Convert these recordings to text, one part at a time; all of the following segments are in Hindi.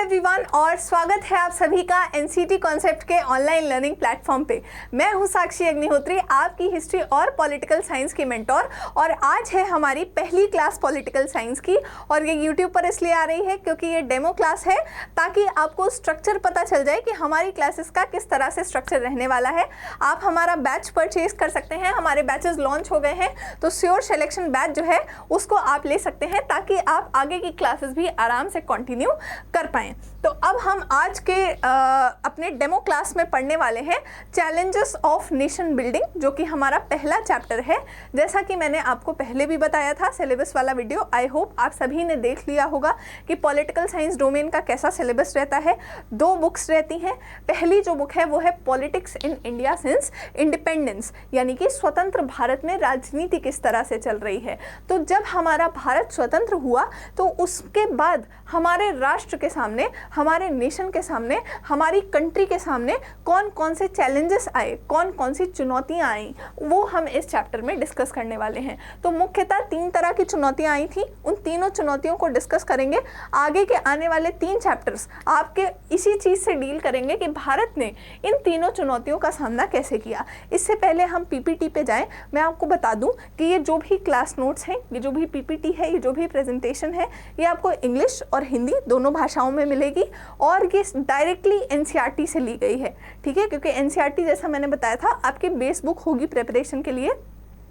एवरीवन और स्वागत है आप सभी का एनसीटी कॉन्सेप्ट के ऑनलाइन लर्निंग प्लेटफॉर्म पे। मैं हूं साक्षी अग्निहोत्री, आपकी हिस्ट्री और पॉलिटिकल साइंस की मेंटोर। और आज है हमारी पहली क्लास पॉलिटिकल साइंस की, और ये यूट्यूब पर इसलिए आ रही है क्योंकि ये डेमो क्लास है, ताकि आपको स्ट्रक्चर पता चल जाए कि हमारी क्लासेस का किस तरह से स्ट्रक्चर रहने वाला है। आप हमारा बैच परचेज कर सकते हैं, हमारे बैचेस लॉन्च हो गए हैं, तो श्योर सिलेक्शन बैच जो है उसको आप ले सकते हैं, ताकि आप आगे की क्लासेस भी आराम से कंटिन्यू कर पाएं। तो अब हम आज के अपने डेमो क्लास में पढ़ने वाले हैं चैलेंजेस ऑफ नेशन बिल्डिंग, जो कि हमारा पहला चैप्टर है। जैसा कि मैंने आपको पहले भी बताया था, सिलेबस वाला वीडियो आई होप आप सभी ने देख लिया होगा कि पॉलिटिकल साइंस डोमेन का कैसा सिलेबस रहता है। 2 बुक्स रहती हैं। पहली जो बुक है वो है politics in India since independence, यानी कि स्वतंत्र भारत में राजनीति किस तरह से चल रही है। तो जब हमारा भारत स्वतंत्र हुआ तो उसके बाद हमारे राष्ट्र के सामने, हमारे नेशन के सामने, हमारी कंट्री के सामने कौन कौन से चैलेंजेस आए, कौन कौन सी चुनौतियां आई, वो हम इस चैप्टर में डिस्कस करने वाले हैं। तो मुख्यतः 3 तरह की चुनौतियां आई थी, उन तीनों चुनौतियों को डिस्कस करेंगे। आगे के आने वाले 3 चैप्टर्स आपके इसी चीज़ से डील करेंगे कि भारत ने इन तीनों चुनौतियों का सामना कैसे किया। इससे पहले हम पीपीटी पे जाएं, मैं आपको बता दूं कि ये जो भी क्लास नोट्स हैं, ये जो भी पीपीटी है, ये जो भी प्रेजेंटेशन है, ये आपको इंग्लिश और हिंदी दोनों भाषाओं में मिलेगी, और ये डायरेक्टली एनसीईआरटी से ली गई है। ठीक है, क्योंकि एनसीईआरटी जैसा मैंने बताया था आपकी बेस बुक होगी प्रिपरेशन के लिए,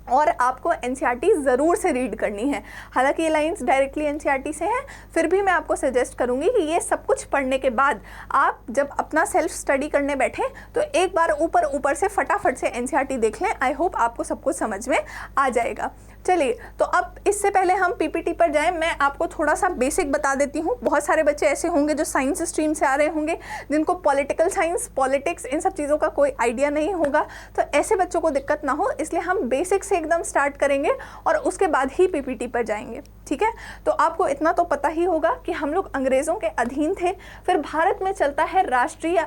और आपको एनसीईआरटी ज़रूर से रीड करनी है। हालांकि ये लाइंस डायरेक्टली एनसीईआरटी से हैं, फिर भी मैं आपको सजेस्ट करूंगी कि ये सब कुछ पढ़ने के बाद आप जब अपना सेल्फ स्टडी करने बैठें तो एक बार ऊपर से फटाफट से एनसीईआरटी देख लें। आई होप आपको सब कुछ समझ में आ जाएगा। चलिए, तो अब इससे पहले हम पीपीटी पर जाएं, मैं आपको थोड़ा सा बेसिक बता देती हूँ। बहुत सारे बच्चे ऐसे होंगे जो साइंस स्ट्रीम से आ रहे होंगे, जिनको पॉलिटिकल साइंस, पॉलिटिक्स, इन सब चीज़ों का कोई आइडिया नहीं होगा। तो ऐसे बच्चों को दिक्कत ना हो, इसलिए हम बेसिक से एकदम स्टार्ट करेंगे और उसके बाद ही पीपीटी पर जाएंगे। ठीक है, तो आपको इतना तो पता ही होगा कि हम लोग अंग्रेज़ों के अधीन थे। फिर भारत में चलता है राष्ट्रीय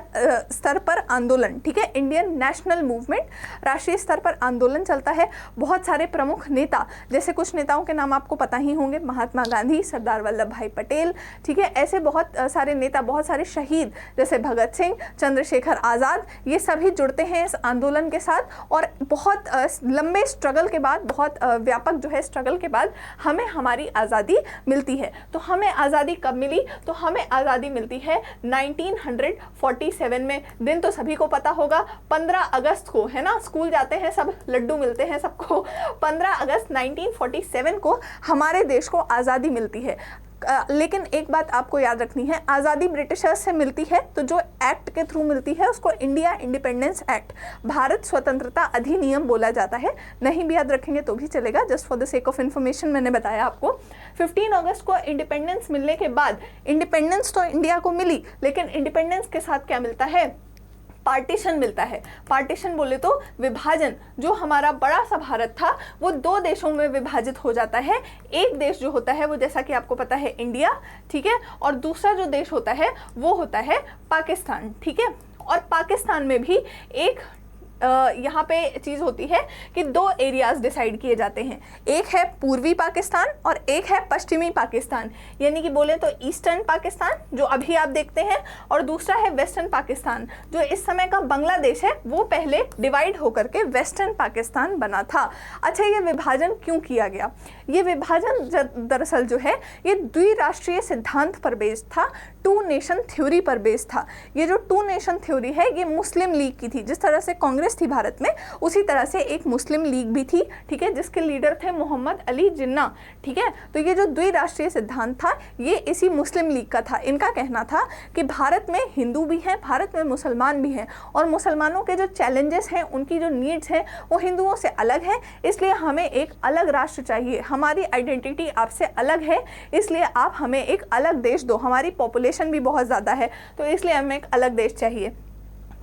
स्तर पर आंदोलन। ठीक है, इंडियन नेशनल मूवमेंट, राष्ट्रीय स्तर पर आंदोलन चलता है। बहुत सारे प्रमुख नेता, जैसे कुछ नेताओं के नाम आपको पता ही होंगे, महात्मा गांधी, सरदार वल्लभ भाई पटेल, ठीक है, ऐसे बहुत सारे नेता, बहुत सारे शहीद जैसे भगत सिंह, चंद्रशेखर आज़ाद, ये सभी जुड़ते हैं इस आंदोलन के साथ। और बहुत लंबे स्ट्रगल के बाद, बहुत व्यापक जो है स्ट्रगल के बाद हमें हमारी आज़ादी मिलती है। तो हमें आज़ादी कब मिली? तो हमें आज़ादी मिलती है 1947 में। दिन तो सभी को पता होगा, 15 अगस्त को, है ना, स्कूल जाते हैं सब, लड्डू मिलते हैं सबको। 15 अगस्त 1947 को हमारे देश को आज़ादी मिलती है। लेकिन एक बात आपको याद रखनी है, आज़ादी ब्रिटिशर्स से मिलती है तो जो एक्ट के थ्रू मिलती है उसको इंडिया इंडिपेंडेंस एक्ट, भारत स्वतंत्रता अधिनियम बोला जाता है। नहीं भी याद रखेंगे तो भी चलेगा, just for the sake of information मैंने बताया आपको। 15 अगस्त को इंडिपेंडेंस मिलने के बाद, इंडिपेंडेंस तो इंडिया को मिली, लेकिन इंडिपेंडेंस के साथ क्या मिलता है? पार्टीशन मिलता है। पार्टीशन बोले तो विभाजन। जो हमारा बड़ा सा भारत था वो 2 देशों में विभाजित हो जाता है। एक देश जो होता है वो, जैसा कि आपको पता है, इंडिया, ठीक है, और दूसरा जो देश होता है वो होता है पाकिस्तान। ठीक है, और पाकिस्तान में भी एक यहाँ पे चीज़ होती है कि 2 एरियाज डिसाइड किए जाते हैं। एक है पूर्वी पाकिस्तान और एक है पश्चिमी पाकिस्तान, यानी कि बोले तो ईस्टर्न पाकिस्तान जो अभी आप देखते हैं, और दूसरा है वेस्टर्न पाकिस्तान जो इस समय का बांग्लादेश है। वो पहले डिवाइड होकर के वेस्टर्न पाकिस्तान बना था। अच्छा, ये विभाजन क्यों किया गया? ये विभाजन दरअसल जो है ये द्विराष्ट्रीय सिद्धांत पर बेस्ड था, 2 नेशन थ्योरी पर बेस्ड था। ये जो 2 नेशन थ्योरी है ये मुस्लिम लीग की थी। जिस तरह से कांग्रेस थी भारत में, उसी तरह से एक मुस्लिम लीग भी थी, ठीक है, जिसके लीडर थे मोहम्मद अली जिन्ना। ठीक है, तो ये जो द्विराष्ट्रीय सिद्धांत था ये इसी मुस्लिम लीग का था। इनका कहना था कि भारत में हिंदू भी हैं, भारत में मुसलमान भी हैं, और मुसलमानों के जो चैलेंजेस हैं, उनकी जो नीड्स हैं वो हिंदुओं से अलग हैं, इसलिए हमें एक अलग राष्ट्र चाहिए। हमारी आइडेंटिटी आपसे अलग है, इसलिए आप हमें एक अलग देश दो। हमारी पॉपुलेशन भी बहुत ज़्यादा है, तो इसलिए हमें एक अलग देश चाहिए।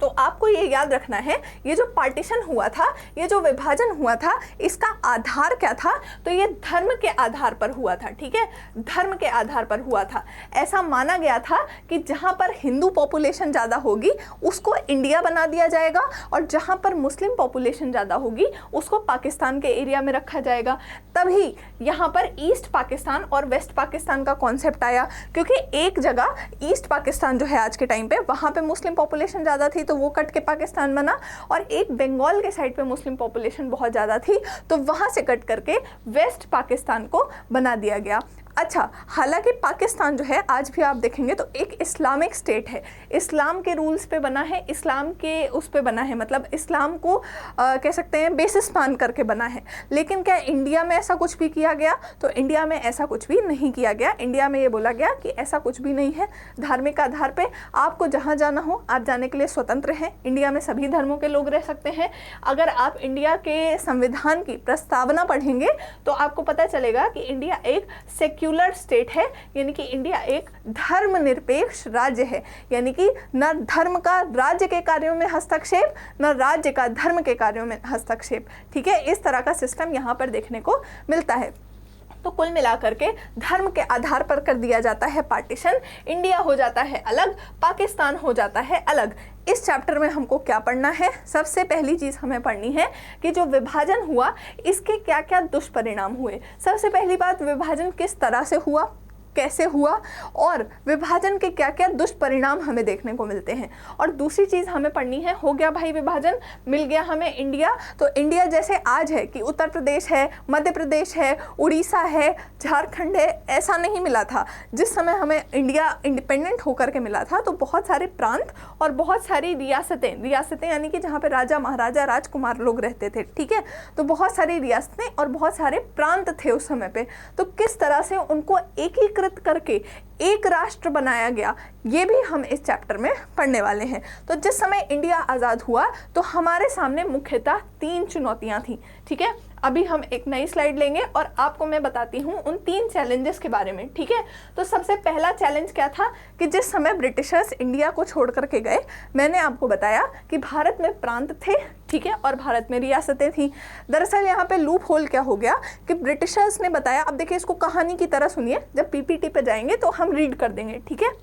तो आपको ये याद रखना है, ये जो पार्टीशन हुआ था, ये जो विभाजन हुआ था, इसका आधार क्या था? तो ये धर्म के आधार पर हुआ था, ठीक है, धर्म के आधार पर हुआ था। ऐसा माना गया था कि जहाँ पर हिंदू पॉपुलेशन ज़्यादा होगी उसको इंडिया बना दिया जाएगा, और जहाँ पर मुस्लिम पॉपुलेशन ज़्यादा होगी उसको पाकिस्तान के एरिया में रखा जाएगा। तभी यहाँ पर ईस्ट पाकिस्तान और वेस्ट पाकिस्तान का कॉन्सेप्ट आया, क्योंकि एक जगह ईस्ट पाकिस्तान जो है आज के टाइम पे, वहाँ पे मुस्लिम पॉपुलेशन ज़्यादा थी तो वो कट के पाकिस्तान बना, और एक बंगाल के साइड पे मुस्लिम पॉपुलेशन बहुत ज़्यादा थी तो वहाँ से कट करके वेस्ट पाकिस्तान को बना दिया गया। अच्छा, हालांकि पाकिस्तान जो है आज भी आप देखेंगे तो एक इस्लामिक स्टेट है, इस्लाम के रूल्स पे बना है, इस्लाम के उस पे बना है, मतलब इस्लाम को कह सकते हैं बेसिस मान करके बना है। लेकिन क्या इंडिया में ऐसा कुछ भी किया गया? तो इंडिया में ऐसा कुछ भी नहीं किया गया। इंडिया में ये बोला गया कि ऐसा कुछ भी नहीं है, धार्मिक आधार पे आपको जहाँ जाना हो आप जाने के लिए स्वतंत्र हैं। इंडिया में सभी धर्मों के लोग रह सकते हैं। अगर आप इंडिया के संविधान की प्रस्तावना पढ़ेंगे तो आपको पता चलेगा कि इंडिया एक सेक्युलर स्टेट है, यानी कि इंडिया एक धर्मनिरपेक्ष राज्य है, यानी कि न धर्म का राज्य के कार्यों में हस्तक्षेप, न राज्य का धर्म के कार्यों में हस्तक्षेप, ठीक है। इस तरह का सिस्टम यहाँ पर देखने को मिलता है। तो कुल मिलाकर के धर्म के आधार पर कर दिया जाता है पार्टीशन, इंडिया हो जाता है अलग, पाकिस्तान हो जाता है अलग। इस चैप्टर में हमको क्या पढ़ना है? सबसे पहली चीज़ हमें पढ़नी है कि जो विभाजन हुआ इसके क्या क्या दुष्परिणाम हुए। सबसे पहली बात, विभाजन किस तरह से हुआ, कैसे हुआ, और विभाजन के क्या क्या दुष्परिणाम हमें देखने को मिलते हैं। और दूसरी चीज़ हमें पढ़नी है, हो गया भाई विभाजन, मिल गया हमें इंडिया, तो इंडिया जैसे आज है कि उत्तर प्रदेश है, मध्य प्रदेश है, उड़ीसा है, झारखंड है, ऐसा नहीं मिला था। जिस समय हमें इंडिया इंडिपेंडेंट होकर के मिला था तो बहुत सारे प्रांत और बहुत सारी रियासतें यानी कि जहाँ पे राजा महाराजा राजकुमार लोग रहते थे, ठीक है, तो बहुत सारी रियासतें और बहुत सारे प्रांत थे उस समय पे। तो किस तरह से उनको एकीकृत करके एक राष्ट्र बनाया गया, ये भी हम इस चैप्टर में पढ़ने वाले हैं। तो जिस समय इंडिया आज़ाद हुआ तो हमारे सामने मुख्यतः 3 चुनौतियां थी, ठीक है। अभी हम एक नई स्लाइड लेंगे और आपको मैं बताती हूँ उन 3 चैलेंजेस के बारे में, ठीक है। तो सबसे पहला चैलेंज क्या था कि जिस समय ब्रिटिशर्स इंडिया को छोड़ करके गए, मैंने आपको बताया कि भारत में प्रांत थे, ठीक है, और भारत में रियासतें थीं। दरअसल यहाँ पे लूप होल क्या हो गया कि ब्रिटिशर्स ने बताया, अब देखिए इसको कहानी की तरह सुनिए, जब पीपीटी पे जाएंगे तो हम रीड कर देंगे, ठीक है।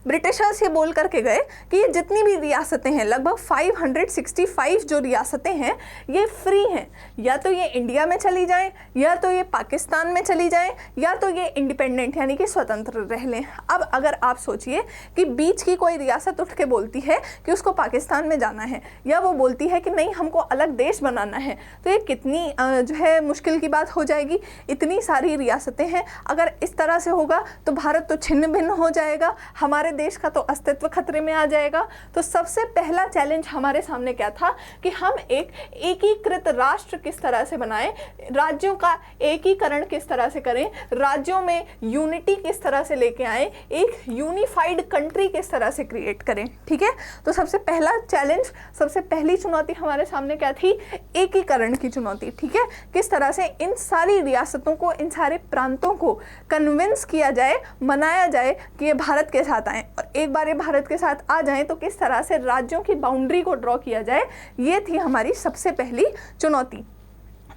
ब्रिटिशर्स ये बोल करके गए कि ये जितनी भी रियासतें हैं, लगभग 565 जो रियासतें हैं, ये फ्री हैं, या तो ये इंडिया में चली जाएं, या तो ये पाकिस्तान में चली जाएं, या तो ये इंडिपेंडेंट यानी कि स्वतंत्र रह लें। अब अगर आप सोचिए कि बीच की कोई रियासत उठ के बोलती है कि उसको पाकिस्तान में जाना है, या वो बोलती है कि नहीं हमको अलग देश बनाना है, तो ये कितनी जो है मुश्किल की बात हो जाएगी। इतनी सारी रियासतें हैं, अगर इस तरह से होगा तो भारत तो छिन्न भिन्न हो जाएगा, हमारे देश का तो अस्तित्व खतरे में आ जाएगा। तो सबसे पहला चैलेंज हमारे सामने क्या था कि हम एक एकीकृत राष्ट्र किस तरह से बनाएं, राज्यों का एकीकरण किस तरह से करें, राज्यों में यूनिटी किस तरह से लेके आए, एक यूनिफाइड कंट्री किस तरह से क्रिएट करें, ठीक है। तो सबसे पहला चैलेंज, सबसे पहली चुनौती हमारे सामने क्या थी? एकीकरण की चुनौती, ठीक है। किस तरह से इन सारी रियासतों को, इन सारे प्रांतों को कन्विंस किया जाए, मनाया जाए कि ये भारत के साथ आए, और एक बार ये भारत के साथ आ जाएं तो किस तरह से राज्यों की बाउंड्री को ड्रॉ किया जाए, ये थी हमारी सबसे पहली चुनौती।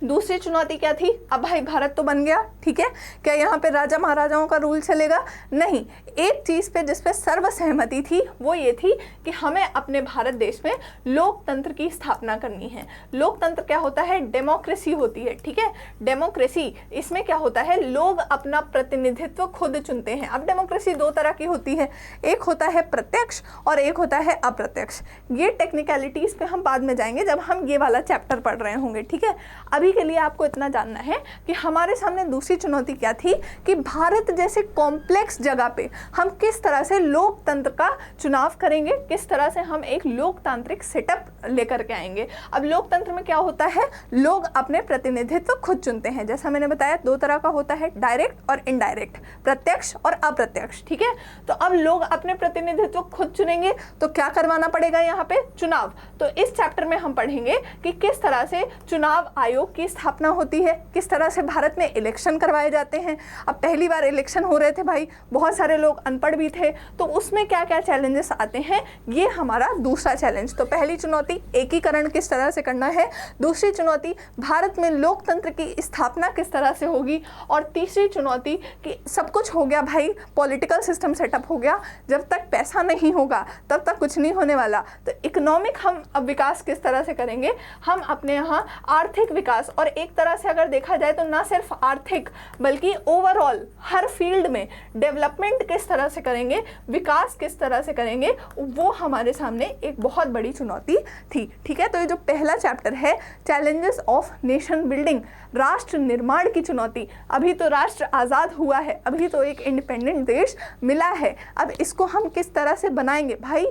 दूसरी चुनौती क्या थी? अब भाई भारत तो बन गया, ठीक है, क्या यहाँ पे राजा महाराजाओं का रूल चलेगा? नहीं। एक चीज़ पे जिस पे सर्वसहमति थी वो ये थी कि हमें अपने भारत देश में लोकतंत्र की स्थापना करनी है। लोकतंत्र क्या होता है? डेमोक्रेसी होती है, ठीक है। डेमोक्रेसी, इसमें क्या होता है? लोग अपना प्रतिनिधित्व खुद चुनते हैं। अब डेमोक्रेसी 2 तरह की होती है, एक होता है प्रत्यक्ष और एक होता है अप्रत्यक्ष। ये टेक्निकलिटीज़ पे हम बाद में जाएंगे जब हम ये वाला चैप्टर पढ़ रहे होंगे, ठीक है। अभी के लिए आपको इतना जानना है कि हमारे सामने दूसरी चुनौती क्या थी कि भारत जैसे कॉम्प्लेक्स जगह पे हम किस तरह से लोकतंत्र का चुनाव करेंगे, किस तरह से हम एक लोकतांत्रिक सेटअप लेकर के आएंगे। अब लोकतंत्र में क्या होता है? लोग अपने प्रतिनिधित्व खुद चुनते हैं। जैसा मैंने बताया 2 तरह का होता है, डायरेक्ट और इनडायरेक्ट, प्रत्यक्ष और अप्रत्यक्ष, ठीक है। तो अब लोग अपने प्रतिनिधित्व खुद चुनेंगे तो क्या करवाना पड़ेगा? यहाँ पे चुनाव। तो इस चैप्टर में हम पढ़ेंगे कि किस तरह से चुनाव आयोग की स्थापना होती है, किस तरह से भारत में इलेक्शन करवाए जाते हैं। अब पहली बार इलेक्शन हो रहे थे भाई, बहुत सारे लोग अनपढ़ भी थे, तो उसमें क्या क्या चैलेंजेस आते हैं, ये हमारा दूसरा चैलेंज। तो पहली चुनौती एकीकरण किस तरह से करना है, दूसरी चुनौती भारत में लोकतंत्र की स्थापना किस तरह से होगी, और तीसरी चुनौती कि सब कुछ हो गया भाई, पॉलिटिकल सिस्टम सेटअप हो गया, जब तक पैसा नहीं होगा तब तक कुछ नहीं होने वाला। तो इकोनॉमिक हम अब विकास किस तरह से करेंगे, हम अपने यहाँ आर्थिक विकास, और एक तरह से अगर देखा जाए तो ना सिर्फ आर्थिक बल्कि ओवरऑल हर फील्ड में डेवलपमेंट किस तरह से करेंगे, विकास किस तरह से करेंगे, वो हमारे सामने एक बहुत बड़ी चुनौती थी। ठीक है, तो ये जो पहला चैप्टर है चैलेंजेस ऑफ नेशन बिल्डिंग, राष्ट्र निर्माण की चुनौती। अभी तो राष्ट्र आज़ाद हुआ है, अभी तो एक इंडिपेंडेंट देश मिला है, अब इसको हम किस तरह से बनाएंगे भाई।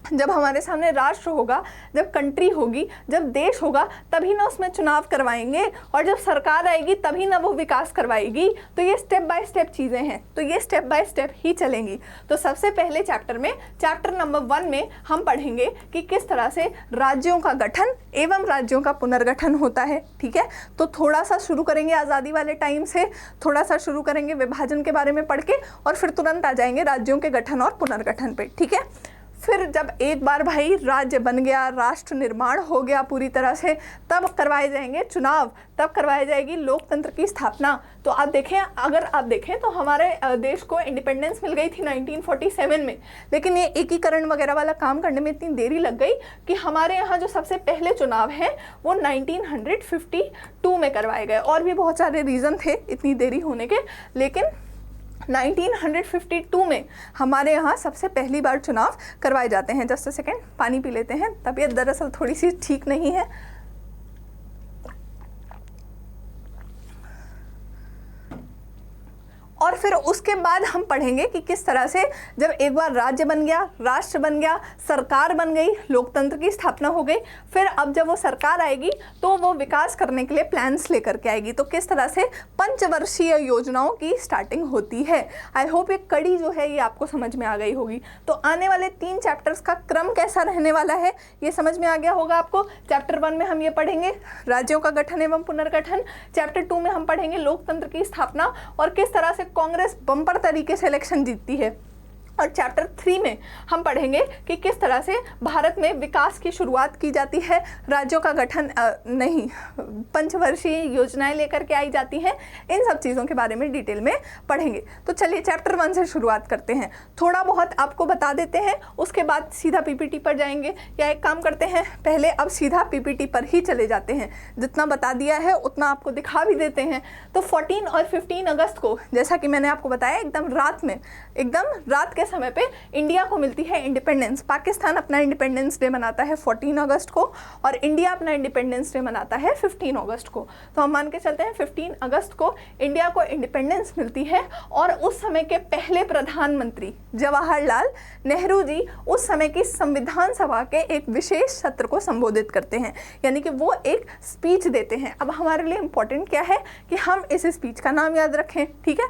जब हमारे सामने राष्ट्र होगा, जब कंट्री होगी, जब देश होगा, तभी ना उसमें चुनाव करवाएंगे, और जब सरकार आएगी तभी ना वो विकास करवाएगी। तो ये स्टेप बाय स्टेप चीज़ें हैं, तो ये स्टेप बाय स्टेप ही चलेंगी। तो सबसे पहले चैप्टर में, चैप्टर नंबर 1 में हम पढ़ेंगे कि किस तरह से राज्यों का गठन एवं राज्यों का पुनर्गठन होता है। ठीक है, तो थोड़ा सा शुरू करेंगे आज़ादी वाले टाइम से, थोड़ा सा शुरू करेंगे विभाजन के बारे में पढ़ के, और फिर तुरंत आ जाएंगे राज्यों के गठन और पुनर्गठन पे। ठीक है, फिर जब एक बार भाई राज्य बन गया, राष्ट्र निर्माण हो गया पूरी तरह से, तब करवाए जाएंगे चुनाव, तब करवाई जाएगी लोकतंत्र की स्थापना। तो आप देखें, अगर आप देखें तो हमारे देश को इंडिपेंडेंस मिल गई थी 1947 में, लेकिन ये एकीकरण वगैरह वाला काम करने में इतनी देरी लग गई कि हमारे यहाँ जो सबसे पहले चुनाव हैं वो 1952 में करवाए गए। और भी बहुत सारे रीज़न थे इतनी देरी होने के, लेकिन 1952 में हमारे यहाँ सबसे पहली बार चुनाव करवाए जाते हैं। जस्ट अ सेकेंड, पानी पी लेते हैं, तबीयत दरअसल थोड़ी सी ठीक नहीं है। और फिर उसके बाद हम पढ़ेंगे कि किस तरह से जब एक बार राज्य बन गया, राष्ट्र बन गया, सरकार बन गई, लोकतंत्र की स्थापना हो गई, फिर अब जब वो सरकार आएगी तो वो विकास करने के लिए प्लान्स लेकर के आएगी। तो किस तरह से पंचवर्षीय योजनाओं की स्टार्टिंग होती है। आई होप ये कड़ी जो है ये आपको समझ में आ गई होगी। तो आने वाले 3 चैप्टर्स का क्रम कैसा रहने वाला है ये समझ में आ गया होगा आपको। चैप्टर 1 में हम ये पढ़ेंगे राज्यों का गठन एवं पुनर्गठन, चैप्टर 2 में हम पढ़ेंगे लोकतंत्र की स्थापना और किस तरह से कांग्रेस बम्पर तरीके से इलेक्शन जीतती है, और चैप्टर 3 में हम पढ़ेंगे कि किस तरह से भारत में विकास की शुरुआत की जाती है, राज्यों का गठन पंचवर्षीय योजनाएं लेकर के आई जाती हैं। इन सब चीज़ों के बारे में डिटेल में पढ़ेंगे। तो चलिए चैप्टर 1 से शुरुआत करते हैं। थोड़ा बहुत आपको बता देते हैं, उसके बाद सीधा पीपीटी पर जाएंगे, या एक काम करते हैं पहले अब सीधा पीपीटी पर ही चले जाते हैं। जितना बता दिया है उतना आपको दिखा भी देते हैं। तो 14 और 15 अगस्त को, जैसा कि मैंने आपको बताया, एकदम रात के समय पे इंडिया को मिलती है इंडिपेंडेंस। पाकिस्तान अपना इंडिपेंडेंस डे मनाता है 14 अगस्त को और इंडिया अपना इंडिपेंडेंस डे मनाता है 15 अगस्त को। तो हम मान के चलते हैं 15 अगस्त को इंडिया को इंडिपेंडेंस मिलती है, और उस समय के पहले प्रधानमंत्री जवाहरलाल नेहरू जी उस समय की संविधान सभा के एक विशेष सत्र को संबोधित करते हैं, यानी कि वो एक स्पीच देते हैं। अब हमारे लिए इंपॉर्टेंट क्या है कि हम इस स्पीच का नाम याद रखें। ठीक है,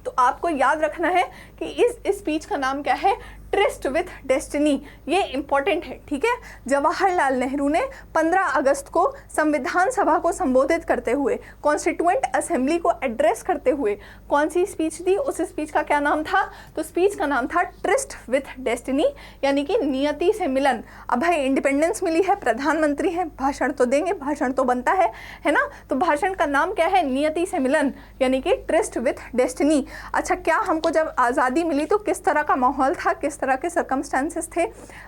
तो आपको याद रखना है कि इस स्पीच का नाम क्या है, ट्रिस्ट विथ डेस्टिनी। ये इंपॉर्टेंट है। ठीक है, जवाहरलाल नेहरू ने 15 अगस्त को संविधान सभा को संबोधित करते हुए, कॉन्स्टिट्यूएंट असेंबली को एड्रेस करते हुए कौन सी स्पीच दी, उस स्पीच का क्या नाम था, तो स्पीच का नाम था ट्रिस्ट विथ डेस्टिनी, यानी कि नियति से मिलन। अब भाई इंडिपेंडेंस मिली है, प्रधानमंत्री हैं, भाषण तो देंगे, भाषण तो बनता है ना। तो भाषण का नाम क्या है, नियति से मिलन, यानी कि ट्रिस्ट विथ डेस्टिनी। अच्छा, क्या हमको जब आज़ादी मिली तो किस तरह का माहौल था, किस तरह के सर्कमस्टेंसेस थे,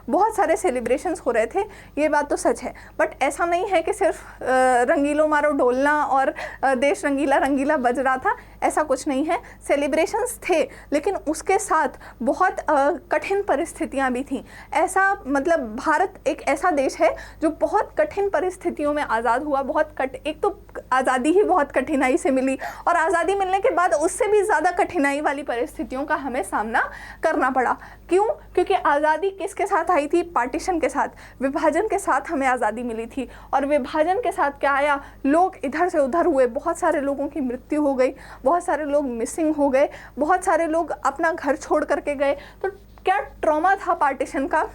बहुत सारे सेलिब्रेशंस हो रहे थे, ये बात तो सच है। बट ऐसा नहीं है कि सिर्फ रंगीलो मारो ढोलना और देश रंगीला रंगीला बज रहा था, ऐसा कुछ नहीं है। सेलिब्रेशंस थे, लेकिन उसके साथ बहुत कठिन परिस्थितियां भी थीं। ऐसा मतलब भारत एक ऐसा देश है जो बहुत कठिन परिस्थितियों में आज़ाद हुआ। एक तो आज़ादी ही बहुत कठिनाई से मिली, और आज़ादी मिलने के बाद उससे भी ज़्यादा कठिनाई वाली परिस्थितियों का हमें सामना करना पड़ा। क्यों? क्योंकि आज़ादी किसके साथ आई थी, पार्टीशन के साथ, विभाजन के साथ हमें आज़ादी मिली थी। और विभाजन के साथ क्या आया, लोग इधर से उधर हुए, बहुत सारे लोगों की मृत्यु हो गई, बहुत सारे लोग मिसिंग हो गए, बहुत सारे लोग अपना घर छोड़ करके गए। तो क्या ट्रॉमा था पार्टीशन का,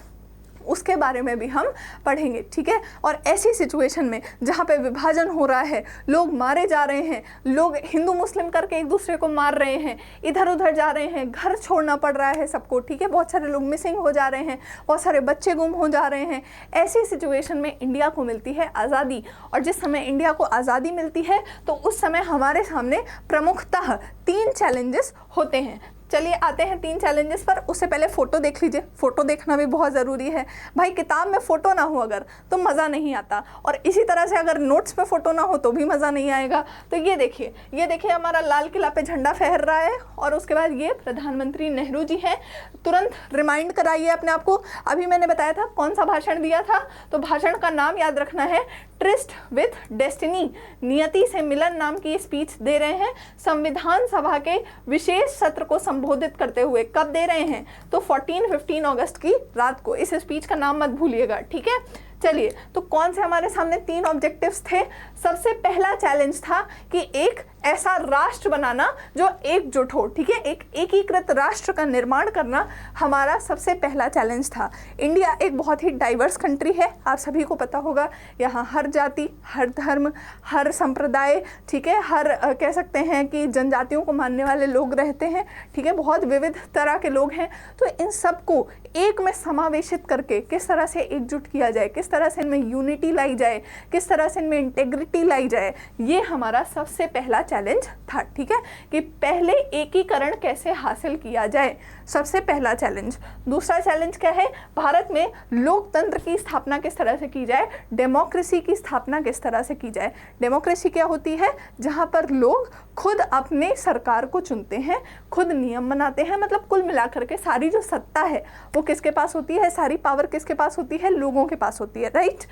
उसके बारे में भी हम पढ़ेंगे, ठीक है। और ऐसी सिचुएशन में जहाँ पे विभाजन हो रहा है, लोग मारे जा रहे हैं, लोग हिंदू मुस्लिम करके एक दूसरे को मार रहे हैं, इधर उधर जा रहे हैं, घर छोड़ना पड़ रहा है सबको, ठीक है, बहुत सारे लोग मिसिंग हो जा रहे हैं, बहुत सारे बच्चे गुम हो जा रहे हैं, ऐसी सिचुएशन में इंडिया को मिलती है आज़ादी। और जिस समय इंडिया को आज़ादी मिलती है तो उस समय हमारे सामने प्रमुखतः 3 चैलेंजेस होते हैं। चलिए आते हैं 3 चैलेंजेस पर। उससे पहले फ़ोटो देख लीजिए, फ़ोटो देखना भी बहुत ज़रूरी है भाई। किताब में फ़ोटो ना हो अगर तो मज़ा नहीं आता, और इसी तरह से अगर नोट्स में फ़ोटो ना हो तो भी मज़ा नहीं आएगा। तो ये देखिए हमारा लाल किला पे झंडा फहर रहा है, और उसके बाद ये प्रधानमंत्री नेहरू जी हैं। तुरंत रिमाइंड कराइए अपने आप को, अभी मैंने बताया था कौन सा भाषण दिया था, तो भाषण का नाम याद रखना है, ट्रिस्ट विथ डेस्टिनी, नियति से मिलन नाम की स्पीच दे रहे हैं संविधान सभा के विशेष सत्र को संबोधित करते हुए। कब दे रहे हैं, तो 14-15 अगस्त की रात को। इस स्पीच का नाम मत भूलिएगा, ठीक है। चलिए, तो कौन से हमारे सामने 3 ऑब्जेक्टिव्स थे। सबसे पहला चैलेंज था कि एक ऐसा राष्ट्र बनाना जो एकजुट हो, ठीक है, एक एकीकृत राष्ट्र का निर्माण करना हमारा सबसे पहला चैलेंज था। इंडिया एक बहुत ही डाइवर्स कंट्री है, आप सभी को पता होगा। यहाँ हर जाति, हर धर्म, हर संप्रदाय, ठीक है, हर कह सकते हैं कि जनजातियों को मानने वाले लोग रहते हैं, ठीक है, बहुत विविध तरह के लोग हैं। तो इन सबको एक में समावेशित करके किस तरह से एकजुट किया जाए, किस तरह से इनमें यूनिटी लाई जाए, किस तरह से इनमें इंटेग्रिटी लाई जाए, ये हमारा सबसे पहला चैलेंज था, ठीक है, कि पहले एकीकरण कैसे हासिल किया जाए, सबसे पहला चैलेंज। दूसरा चैलेंज क्या है, भारत में लोकतंत्र की स्थापना किस तरह से की जाए, डेमोक्रेसी की स्थापना किस तरह से की जाए। डेमोक्रेसी क्या होती है, जहां पर लोग खुद अपने सरकार को चुनते हैं, खुद नियम बनाते हैं, मतलब कुल मिलाकर के सारी जो सत्ता है वो किसके पास होती है, सारी पावर किसके पास होती है, लोगों के पास होती है, राइट।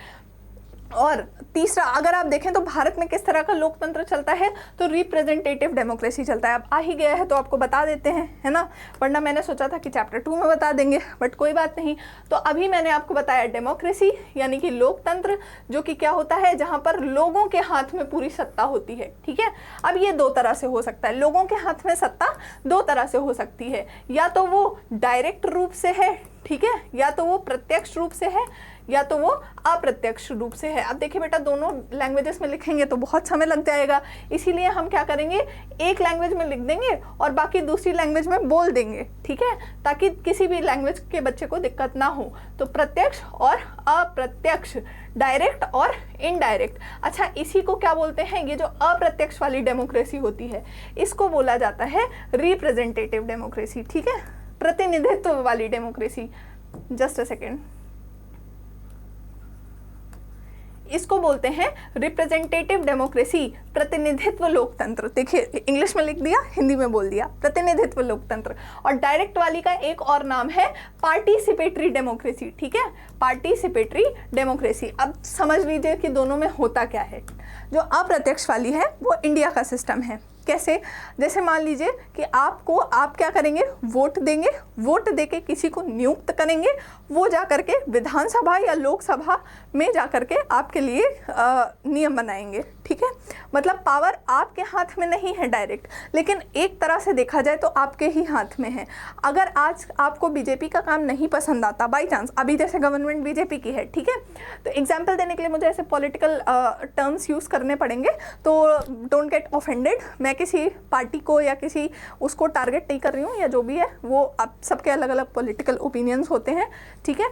और तीसरा, अगर आप देखें तो भारत में किस तरह का लोकतंत्र चलता है, तो रिप्रेजेंटेटिव डेमोक्रेसी चलता है। अब आ ही गया है तो आपको बता देते हैं, है ना, वरना मैंने सोचा था कि चैप्टर 2 में बता देंगे, बट कोई बात नहीं। तो अभी मैंने आपको बताया डेमोक्रेसी यानी कि लोकतंत्र, जो कि क्या होता है, जहां पर लोगों के हाथ में पूरी सत्ता होती है, ठीक है। अब ये 2 तरह से हो सकता है, लोगों के हाथ में सत्ता 2 तरह से हो सकती है, या तो वो डायरेक्ट रूप से है, ठीक है, या तो वो प्रत्यक्ष रूप से है, या तो वो अप्रत्यक्ष रूप से है। अब देखिए बेटा, दोनों लैंग्वेजेस में लिखेंगे तो बहुत समय लग जाएगा, इसीलिए हम क्या करेंगे, एक लैंग्वेज में लिख देंगे और बाकी दूसरी लैंग्वेज में बोल देंगे, ठीक है, ताकि किसी भी लैंग्वेज के बच्चे को दिक्कत ना हो। तो प्रत्यक्ष और अप्रत्यक्ष, डायरेक्ट और इनडायरेक्ट। अच्छा, इसी को क्या बोलते हैं, ये जो अप्रत्यक्ष वाली डेमोक्रेसी होती है, इसको बोला जाता है रिप्रेजेंटेटिव डेमोक्रेसी, ठीक है, प्रतिनिधित्व वाली डेमोक्रेसी। जस्ट अ सेकेंड, इसको बोलते हैं रिप्रेजेंटेटिव डेमोक्रेसी, प्रतिनिधित्व लोकतंत्र। देखिए, इंग्लिश में लिख दिया, हिंदी में बोल दिया, प्रतिनिधित्व लोकतंत्र। और डायरेक्ट वाली का एक और नाम है पार्टिसिपेटरी डेमोक्रेसी, ठीक है, पार्टिसिपेटरी डेमोक्रेसी। अब समझ लीजिए कि दोनों में होता क्या है। जो अप्रत्यक्ष वाली है वो इंडिया का सिस्टम है। कैसे, जैसे मान लीजिए कि आप क्या करेंगे, वोट देंगे, वोट देके किसी को नियुक्त करेंगे, वो जा करके विधानसभा या लोकसभा में जा करके आपके लिए नियम बनाएंगे, ठीक है। मतलब पावर आपके हाथ में नहीं है डायरेक्ट, लेकिन एक तरह से देखा जाए तो आपके ही हाथ में है। अगर आज आपको बीजेपी का काम नहीं पसंद आता, बाई चांस, अभी जैसे गवर्नमेंट बीजेपी की है, ठीक है, तो एग्जाम्पल देने के लिए मुझे ऐसे पॉलिटिकल टर्म्स यूज़ करने पड़ेंगे, तो डोंट गेट ऑफेंडेड। मैं किसी पार्टी को या किसी उसको टारगेट नहीं कर रही हूँ, या जो भी है वो आप सबके अलग अलग पॉलिटिकल ओपिनियंस होते हैं, ठीक है।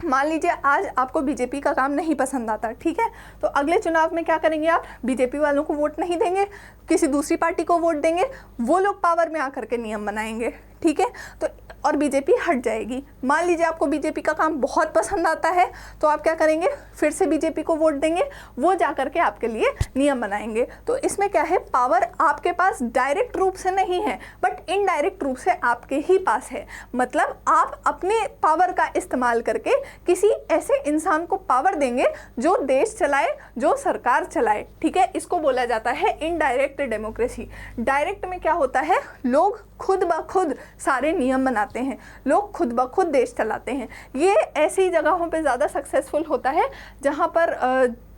मान लीजिए आज आपको बीजेपी का काम नहीं पसंद आता, ठीक है, तो अगले चुनाव में क्या करेंगे, आप बीजेपी वालों को वोट नहीं देंगे, किसी दूसरी पार्टी को वोट देंगे, वो लोग पावर में आकर के नियम बनाएंगे, ठीक है, तो और बीजेपी हट जाएगी। मान लीजिए आपको बीजेपी का काम बहुत पसंद आता है, तो आप क्या करेंगे, फिर से बीजेपी को वोट देंगे, वो जा करके आपके लिए नियम बनाएंगे। तो इसमें क्या है, पावर आपके पास डायरेक्ट रूप से नहीं है, बट इनडायरेक्ट रूप से आपके ही पास है। मतलब आप अपने पावर का इस्तेमाल करके किसी ऐसे इंसान को पावर देंगे जो देश चलाए, जो सरकार चलाए, ठीक है। इसको बोला जाता है इनडायरेक्ट डेमोक्रेसी। डायरेक्ट में क्या होता है, लोग खुद ब खुद सारे नियम बनाते हैं, लोग खुद ब खुद देश चलाते हैं। ये ऐसी जगहों पे ज़्यादा सक्सेसफुल होता है जहाँ पर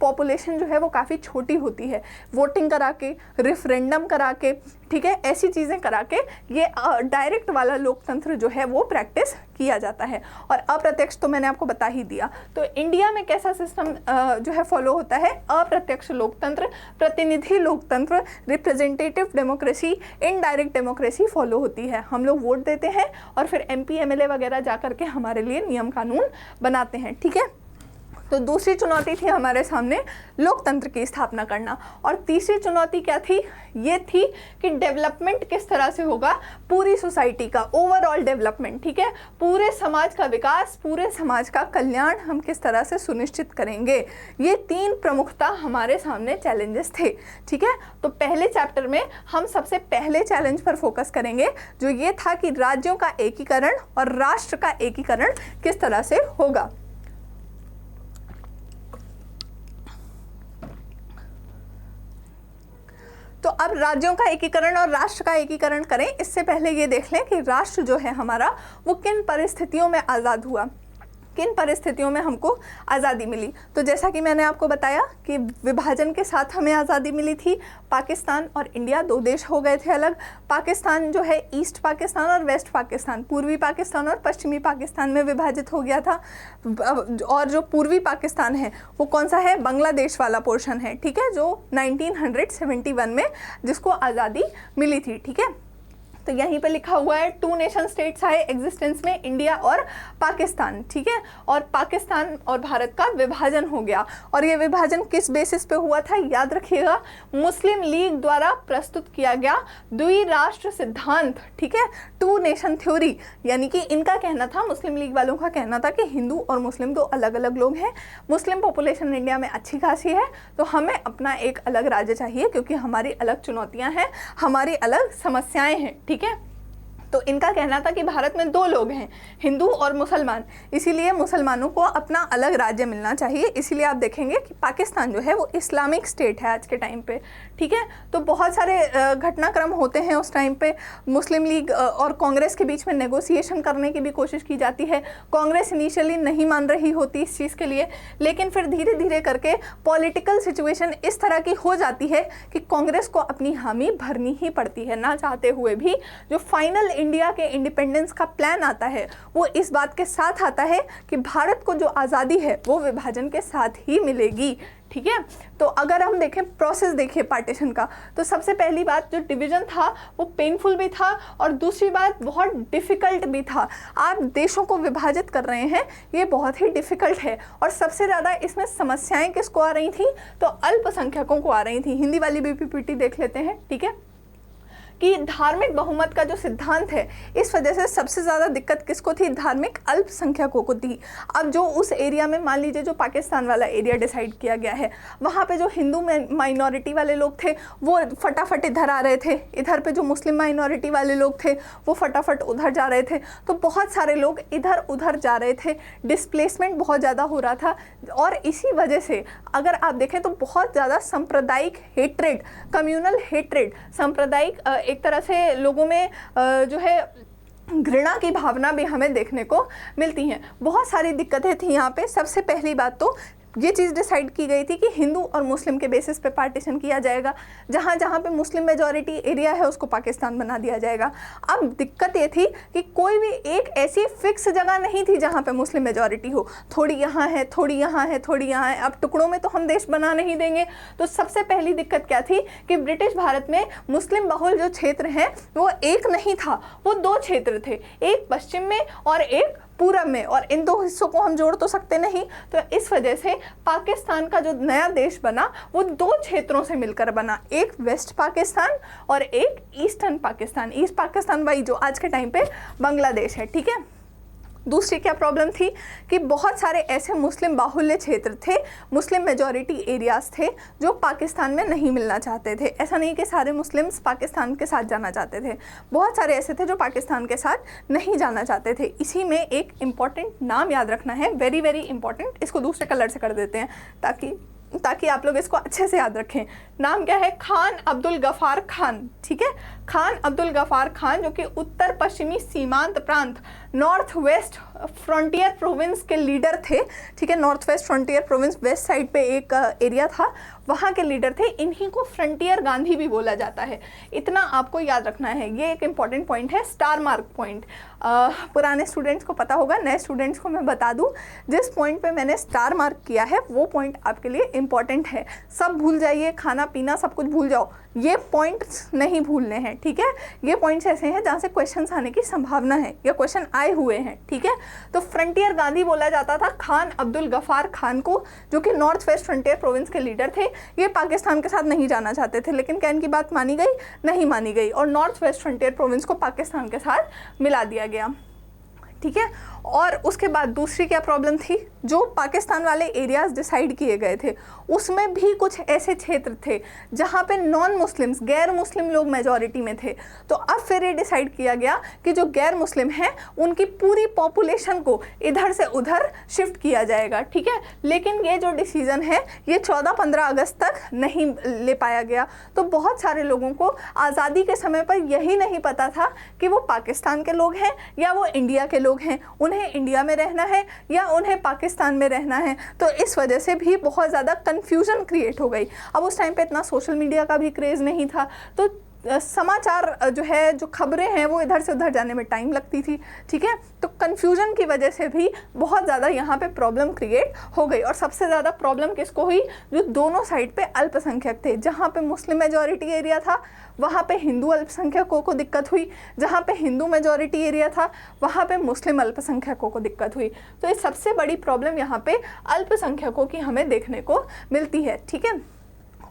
पॉपुलेशन जो है वो काफ़ी छोटी होती है। वोटिंग करा के, रेफरेंडम करा के, ठीक है, ऐसी चीज़ें करा के ये डायरेक्ट वाला लोकतंत्र जो है वो प्रैक्टिस किया जाता है। और अप्रत्यक्ष तो मैंने आपको बता ही दिया। तो इंडिया में कैसा सिस्टम जो है फॉलो होता है? अप्रत्यक्ष लोकतंत्र, प्रतिनिधि लोकतंत्र, representative democracy, indirect democracy follow होती है। हम लोग वोट देते हैं और फिर MP MLA वगैरह जा करके हमारे लिए नियम कानून बनाते हैं, ठीक है। तो दूसरी चुनौती थी हमारे सामने लोकतंत्र की स्थापना करना। और तीसरी चुनौती क्या थी? ये थी कि डेवलपमेंट किस तरह से होगा पूरी सोसाइटी का, ओवरऑल डेवलपमेंट, ठीक है, पूरे समाज का विकास, पूरे समाज का कल्याण हम किस तरह से सुनिश्चित करेंगे। ये 3 प्रमुखता हमारे सामने चैलेंजेस थे, ठीक है। तो पहले चैप्टर में हम सबसे पहले चैलेंज पर फोकस करेंगे, जो ये था कि राज्यों का एकीकरण और राष्ट्र का एकीकरण किस तरह से होगा। तो अब राज्यों का एकीकरण और राष्ट्र का एकीकरण करें, इससे पहले ये देख लें कि राष्ट्र जो है हमारा वो किन परिस्थितियों में आज़ाद हुआ, किन परिस्थितियों में हमको आज़ादी मिली। तो जैसा कि मैंने आपको बताया कि विभाजन के साथ हमें आज़ादी मिली थी। पाकिस्तान और इंडिया 2 देश हो गए थे अलग। पाकिस्तान जो है ईस्ट पाकिस्तान और वेस्ट पाकिस्तान, पूर्वी पाकिस्तान और पश्चिमी पाकिस्तान में विभाजित हो गया था। और जो पूर्वी पाकिस्तान है वो कौन सा है? बांग्लादेश वाला पोर्शन है, ठीक है, जो 1971 में जिसको आज़ादी मिली थी, ठीक है। तो यहीं पे लिखा हुआ है 2 नेशन स्टेट्स आए एग्जिस्टेंस में, इंडिया और पाकिस्तान, ठीक है। और पाकिस्तान और भारत का विभाजन हो गया। और ये विभाजन किस बेसिस पे हुआ था? याद रखिएगा, मुस्लिम लीग द्वारा प्रस्तुत किया गया द्विराष्ट्र सिद्धांत, ठीक है, 2 नेशन थ्योरी। यानी कि इनका कहना था, मुस्लिम लीग वालों का कहना था कि हिंदू और मुस्लिम 2 अलग अलग लोग हैं। मुस्लिम पॉपुलेशन इंडिया में अच्छी खासी है, तो हमें अपना एक अलग राज्य चाहिए, क्योंकि हमारी अलग चुनौतियां हैं, हमारी अलग समस्याएं हैं, ठीक है। तो इनका कहना था कि भारत में 2 लोग हैं, हिंदू और मुसलमान, इसीलिए मुसलमानों को अपना अलग राज्य मिलना चाहिए। इसीलिए आप देखेंगे कि पाकिस्तान जो है वो इस्लामिक स्टेट है आज के टाइम पे, ठीक है। तो बहुत सारे घटनाक्रम होते हैं उस टाइम पे। मुस्लिम लीग और कांग्रेस के बीच में नेगोशिएशन करने की भी कोशिश की जाती है। कांग्रेस इनिशियली नहीं मान रही होती इस चीज़ के लिए, लेकिन फिर धीरे धीरे करके पॉलिटिकल सिचुएशन इस तरह की हो जाती है कि कांग्रेस को अपनी हामी भरनी ही पड़ती है, ना चाहते हुए भी। जो फाइनल इंडिया के इंडिपेंडेंस का प्लान आता है वो इस बात के साथ आता है कि भारत को जो आज़ादी है वो विभाजन के साथ ही मिलेगी, ठीक है। तो अगर हम देखें प्रोसेस, देखिए पार्टीशन का, तो सबसे पहली बात जो डिवीजन था वो पेनफुल भी था और दूसरी बात बहुत डिफ़िकल्ट भी था। आप देशों को विभाजित कर रहे हैं, ये बहुत ही डिफ़िकल्ट है। और सबसे ज़्यादा इसमें समस्याएं किसको आ रही थी? तो अल्पसंख्यकों को आ रही थी। हिंदी वाली भी PPT देख लेते हैं, ठीक है, कि धार्मिक बहुमत का जो सिद्धांत है, इस वजह से सबसे ज़्यादा दिक्कत किसको थी? धार्मिक अल्पसंख्यकों को थी। अब जो उस एरिया में, मान लीजिए जो पाकिस्तान वाला एरिया डिसाइड किया गया है, वहाँ पे जो हिंदू माइनॉरिटी वाले लोग थे वो फटाफट इधर आ रहे थे, इधर पे जो मुस्लिम माइनॉरिटी वाले लोग थे वो फटाफट उधर जा रहे थे। तो बहुत सारे लोग इधर उधर जा रहे थे, डिस्प्लेसमेंट बहुत ज़्यादा हो रहा था। और इसी वजह से अगर आप देखें तो बहुत ज़्यादा सांप्रदायिक हेट्रेड, कम्युनल हेट्रेड, सांप्रदायिक एक तरह से लोगों में जो है घृणा की भावना भी हमें देखने को मिलती हैं। बहुत सारी दिक्कतें थी यहाँ पे। सबसे पहली बात तो ये चीज़ डिसाइड की गई थी कि हिंदू और मुस्लिम के बेसिस पे पार्टीशन किया जाएगा। जहाँ जहाँ पे मुस्लिम मेजॉरिटी एरिया है उसको पाकिस्तान बना दिया जाएगा। अब दिक्कत ये थी कि कोई भी एक ऐसी फिक्स जगह नहीं थी जहाँ पे मुस्लिम मेजॉरिटी हो, थोड़ी यहाँ है, थोड़ी यहाँ है, थोड़ी यहाँ है। अब टुकड़ों में तो हम देश बना नहीं देंगे। तो सबसे पहली दिक्कत क्या थी कि ब्रिटिश भारत में मुस्लिम बहुल जो क्षेत्र हैं वो एक नहीं था, वो 2 क्षेत्र थे, एक पश्चिम में और एक पूरब में, और इन 2 हिस्सों को हम जोड़ तो सकते नहीं। तो इस वजह से पाकिस्तान का जो नया देश बना वो 2 क्षेत्रों से मिलकर बना, एक वेस्ट पाकिस्तान और एक ईस्टर्न पाकिस्तान। ईस्ट पाकिस्तान वही जो आज के टाइम पे बांग्लादेश है, ठीक है। दूसरी क्या प्रॉब्लम थी कि बहुत सारे ऐसे मुस्लिम बाहुल्य क्षेत्र थे, मुस्लिम मेजॉरिटी एरियाज थे जो पाकिस्तान में नहीं मिलना चाहते थे। ऐसा नहीं कि सारे मुस्लिम्स पाकिस्तान के साथ जाना चाहते थे, बहुत सारे ऐसे थे जो पाकिस्तान के साथ नहीं जाना चाहते थे। इसी में एक इम्पॉर्टेंट नाम याद रखना है, वेरी वेरी इंपॉर्टेंट। इसको दूसरे कलर से कर देते हैं ताकि आप लोग इसको अच्छे से याद रखें। नाम क्या है? खान अब्दुल गफ़ार खान, ठीक है। खान अब्दुल गफ्फार खान, जो कि उत्तर पश्चिमी सीमांत प्रांत नॉर्थ वेस्ट फ्रंटियर प्रोविंस के लीडर थे, ठीक है। North west frontier province west side पे एक एरिया था, वहाँ के लीडर थे। इन्हीं को फ्रंटियर गांधी भी बोला जाता है, इतना आपको याद रखना है। ये एक इंपॉर्टेंट पॉइंट है, स्टार मार्क पॉइंट। पुराने स्टूडेंट्स को पता होगा, नए स्टूडेंट्स को मैं बता दूं, जिस पॉइंट पे मैंने स्टार मार्क किया है वो पॉइंट आपके लिए इंपॉर्टेंट है। सब भूल जाइए, खाना पीना सब कुछ भूल जाओ, ये पॉइंट्स नहीं भूलने हैं, ठीक है। ये पॉइंट्स ऐसे हैं जहाँ से क्वेश्चंस आने की संभावना है या क्वेश्चन आए हुए हैं, ठीक है। तो फ्रंटियर गांधी बोला जाता था खान अब्दुल गफ्फार खान को, जो कि नॉर्थ वेस्ट फ्रंटियर प्रोविंस के लीडर थे। ये पाकिस्तान के साथ नहीं जाना चाहते थे, लेकिन क्या इनकी बात मानी गई? नहीं मानी गई, और नॉर्थ वेस्ट फ्रंटियर प्रोविंस को पाकिस्तान के साथ मिला दिया गया, ठीक है। और उसके बाद दूसरी क्या प्रॉब्लम थी, जो पाकिस्तान वाले एरियाज डिसाइड किए गए थे उसमें भी कुछ ऐसे क्षेत्र थे जहाँ पे नॉन मुस्लिम्स, गैर मुस्लिम लोग मेजॉरिटी में थे। तो अब फिर ये डिसाइड किया गया कि जो गैर मुस्लिम हैं उनकी पूरी पॉपुलेशन को इधर से उधर शिफ्ट किया जाएगा, ठीक है। लेकिन ये जो डिसीज़न है ये 14-15 अगस्त तक नहीं ले पाया गया। तो बहुत सारे लोगों को आज़ादी के समय पर यही नहीं पता था कि वो पाकिस्तान के लोग हैं या वो इंडिया के लोग हैं, उन्हें इंडिया में रहना है या उन्हें पाकिस्तान में रहना है। तो इस वजह से भी बहुत ज़्यादा कन्फ्यूजन क्रिएट हो गई। अब उस टाइम पे इतना सोशल मीडिया का भी क्रेज़ नहीं था, तो समाचार जो है, जो खबरें हैं वो इधर से उधर जाने में टाइम लगती थी, ठीक है। तो कन्फ्यूजन की वजह से भी बहुत ज़्यादा यहाँ पे प्रॉब्लम क्रिएट हो गई। और सबसे ज़्यादा प्रॉब्लम किसको हुई? जो दोनों साइड पे अल्पसंख्यक थे। जहाँ पे मुस्लिम मेजॉरिटी एरिया था वहाँ पे हिंदू अल्पसंख्यकों को दिक्कत हुई, जहाँ पे हिंदू मेजॉरिटी एरिया था वहाँ पे मुस्लिम अल्पसंख्यकों को दिक्कत हुई। तो ये सबसे बड़ी प्रॉब्लम यहाँ पे अल्पसंख्यकों की हमें देखने को मिलती है, ठीक है।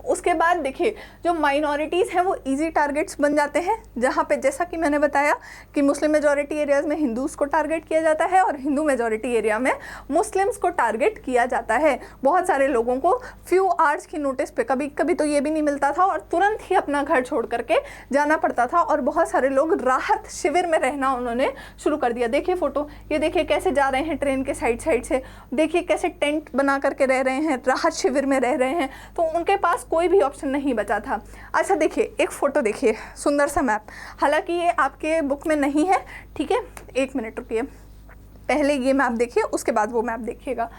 उसके बाद देखिए, जो माइनॉरिटीज़ हैं वो इजी टारगेट्स बन जाते हैं, जहाँ पे जैसा कि मैंने बताया कि मुस्लिम मेजॉरिटी एरियाज़ में हिंदूज़ को टारगेट किया जाता है और हिंदू मेजॉरिटी एरिया में मुस्लिम्स को टारगेट किया जाता है। बहुत सारे लोगों को फ्यू आवर्स की नोटिस पे, कभी कभी तो ये भी नहीं मिलता था और तुरंत ही अपना घर छोड़ करके जाना पड़ता था, और बहुत सारे लोग राहत शिविर में रहना उन्होंने शुरू कर दिया। देखिए फ़ोटो, ये देखिए कैसे जा रहे हैं ट्रेन के साइड से, देखिए कैसे टेंट बना करके रह रहे हैं, राहत शिविर में रह रहे हैं। तो उनके पास कोई भी ऑप्शन नहीं बचा था। अच्छा देखिए, एक फ़ोटो देखिए, सुंदर सा मैप। हालांकि ये आपके बुक में नहीं है, ठीक है। एक मिनट रुकिए, पहले ये मैप देखिए उसके बाद वो मैप देखिएगा।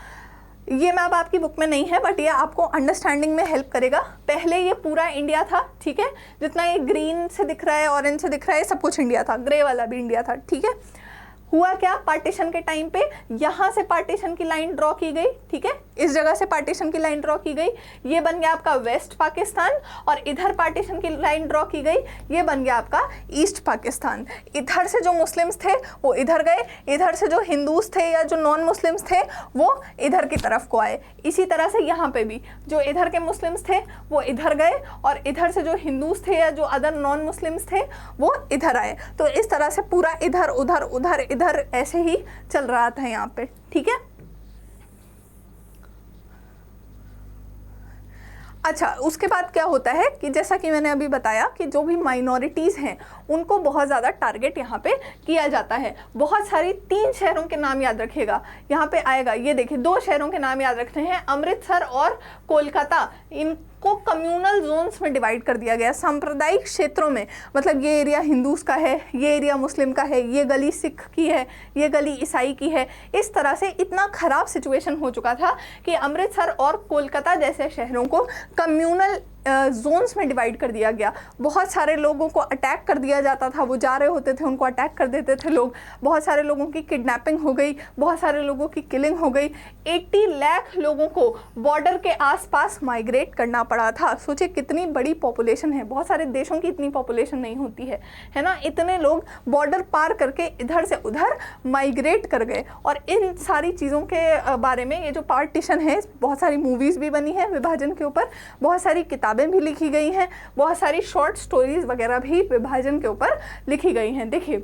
ये मैप आपकी बुक में नहीं है, बट ये आपको अंडरस्टैंडिंग में हेल्प करेगा। पहले ये पूरा इंडिया था, ठीक है। जितना ये ग्रीन से दिख रहा है, ऑरेंज से दिख रहा है, सब कुछ इंडिया था, ग्रे वाला भी इंडिया था, ठीक है। हुआ क्या, पार्टीशन के टाइम पे यहाँ से पार्टीशन की लाइन ड्रॉ की गई, ठीक है। इस जगह से पार्टीशन की लाइन ड्रॉ की गई, ये बन गया आपका वेस्ट पाकिस्तान, और इधर पार्टीशन की लाइन ड्रॉ की गई, ये बन गया आपका ईस्ट पाकिस्तान। इधर से जो मुस्लिम्स थे वो इधर गए, इधर से जो हिंदूज थे या जो नॉन मुस्लिम्स थे वो इधर की तरफ को आए। इसी तरह से यहाँ पे भी जो इधर के मुस्लिम्स थे वो इधर गए, और इधर से जो हिंदूज थे या जो अदर नॉन मुस्लिम्स थे वो इधर आए। तो इस तरह से पूरा इधर उधर उधर इधर ऐसे ही चल रहा था यहाँ पे, ठीक है। अच्छा, उसके बाद क्या होता है कि जैसा कि मैंने अभी बताया कि जो भी माइनॉरिटीज़ हैं उनको बहुत ज़्यादा टारगेट यहाँ पे किया जाता है। बहुत सारी 3 शहरों के नाम याद रखिएगा, यहाँ पे आएगा। ये देखिए 2 शहरों के नाम याद रखने हैं, अमृतसर और कोलकाता। इनको कम्युनल जोन्स में डिवाइड कर दिया गया, सांप्रदायिक क्षेत्रों में। मतलब ये एरिया हिंदूज का है, ये एरिया मुस्लिम का है, ये गली सिख की है, ये गली ईसाई की है। इस तरह से इतना ख़राब सिचुएशन हो चुका था कि अमृतसर और कोलकाता जैसे शहरों को कम्युनल जोन्स में डिवाइड कर दिया गया। बहुत सारे लोगों को अटैक कर दिया जाता था, वो जा रहे होते थे उनको अटैक कर देते थे लोग। बहुत सारे लोगों की किडनैपिंग हो गई, बहुत सारे लोगों की किलिंग हो गई। 80 लाख लोगों को बॉर्डर के आसपास माइग्रेट करना पड़ा था। सोचिए कितनी बड़ी पॉपुलेशन है, बहुत सारे देशों की इतनी पॉपुलेशन नहीं होती है ना। इतने लोग बॉर्डर पार करके इधर से उधर माइग्रेट कर गए। और इन सारी चीज़ों के बारे में ये जो पार्टीशन है, बहुत सारी मूवीज़ भी बनी है विभाजन के ऊपर, बहुत सारी किताबें भी लिखी गई हैं, बहुत सारी शॉर्ट स्टोरीज वगैरह भी विभाजन के ऊपर लिखी गई हैं। देखिए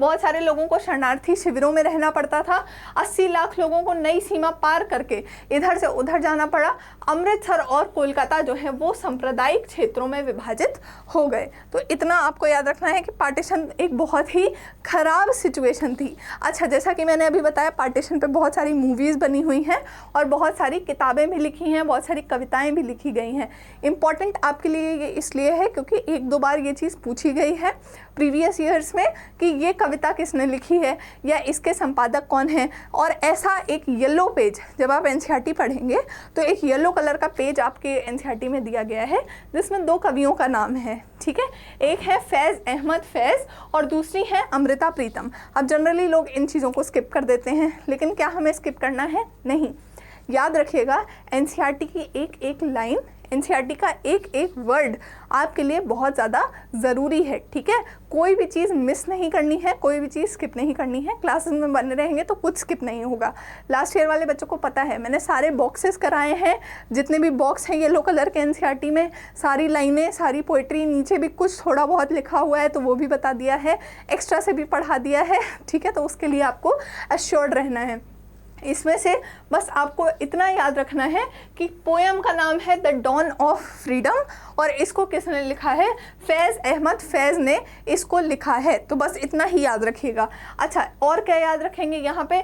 बहुत सारे लोगों को शरणार्थी शिविरों में रहना पड़ता था, 80 लाख लोगों को नई सीमा पार करके इधर से उधर जाना पड़ा। अमृतसर और कोलकाता जो है वो सांप्रदायिक क्षेत्रों में विभाजित हो गए। तो इतना आपको याद रखना है कि पार्टीशन एक बहुत ही खराब सिचुएशन थी। अच्छा, जैसा कि मैंने अभी बताया, पार्टीशन पे बहुत सारी मूवीज़ बनी हुई हैं और बहुत सारी किताबें भी लिखी हैं, बहुत सारी कविताएं भी लिखी गई हैं। इम्पॉर्टेंट आपके लिए ये इसलिए है क्योंकि एक दो बार ये चीज़ पूछी गई है प्रीवियस ईयर्स में कि ये कविता किसने लिखी है या इसके संपादक कौन है। और ऐसा एक येलो पेज, जब आप एनसीईआरटी पढ़ेंगे तो एक येलो कलर का पेज आपके एनसीईआरटी में दिया गया है जिसमें दो कवियों का नाम है, ठीक है। एक है फैज़ अहमद फैज़ और दूसरी है अमृता प्रीतम। अब जनरली लोग इन चीज़ों को स्किप कर देते हैं, लेकिन क्या हमें स्किप करना है? नहीं। याद रखिएगा, एनसीईआरटी की एक एक लाइन, एनसीईआरटी का एक एक वर्ड आपके लिए बहुत ज़्यादा ज़रूरी है, ठीक है। कोई भी चीज़ मिस नहीं करनी है, कोई भी चीज़ स्किप नहीं करनी है। क्लासेस में बने रहेंगे तो कुछ स्किप नहीं होगा। लास्ट ईयर वाले बच्चों को पता है, मैंने सारे बॉक्सेस कराए हैं, जितने भी बॉक्स हैं येलो कलर के एनसीईआरटी में, सारी लाइनें, सारी पोइट्री, नीचे भी कुछ थोड़ा बहुत लिखा हुआ है तो वो भी बता दिया है, एक्स्ट्रा से भी पढ़ा दिया है, ठीक है। तो उसके लिए आपको एश्योर्ड रहना है। इसमें से बस आपको इतना याद रखना है कि पोएम का नाम है द डॉन ऑफ फ्रीडम और इसको किसने लिखा है? फैज़ अहमद फैज़ ने इसको लिखा है। तो बस इतना ही याद रखिएगा। अच्छा, और क्या याद रखेंगे यहाँ पे?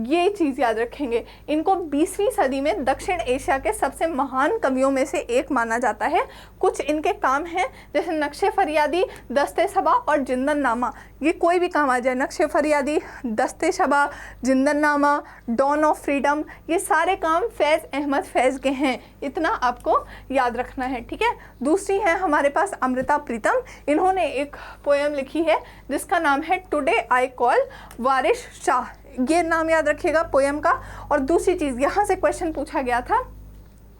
ये चीज़ याद रखेंगे, इनको 20वीं सदी में दक्षिण एशिया के सबसे महान कवियों में से एक माना जाता है। कुछ इनके काम हैं जैसे नक्शे फरियादी, दस्ते सबा और जिंदन-नामा। ये कोई भी काम आ जाए, नक्शे फरियादी, दस्ते सबा, जिंदन-नामा, डॉन ऑफ फ्रीडम, ये सारे काम फैज़ अहमद फैज़ के हैं। इतना आपको याद रखना है, ठीक है। दूसरी है हमारे पास अमृता प्रीतम। इन्होंने एक पोएम लिखी है जिसका नाम है टुडे आई कॉल वारिस शाह। ये नाम याद रखिएगा पोएम का। और दूसरी चीज़, यहाँ से क्वेश्चन पूछा गया था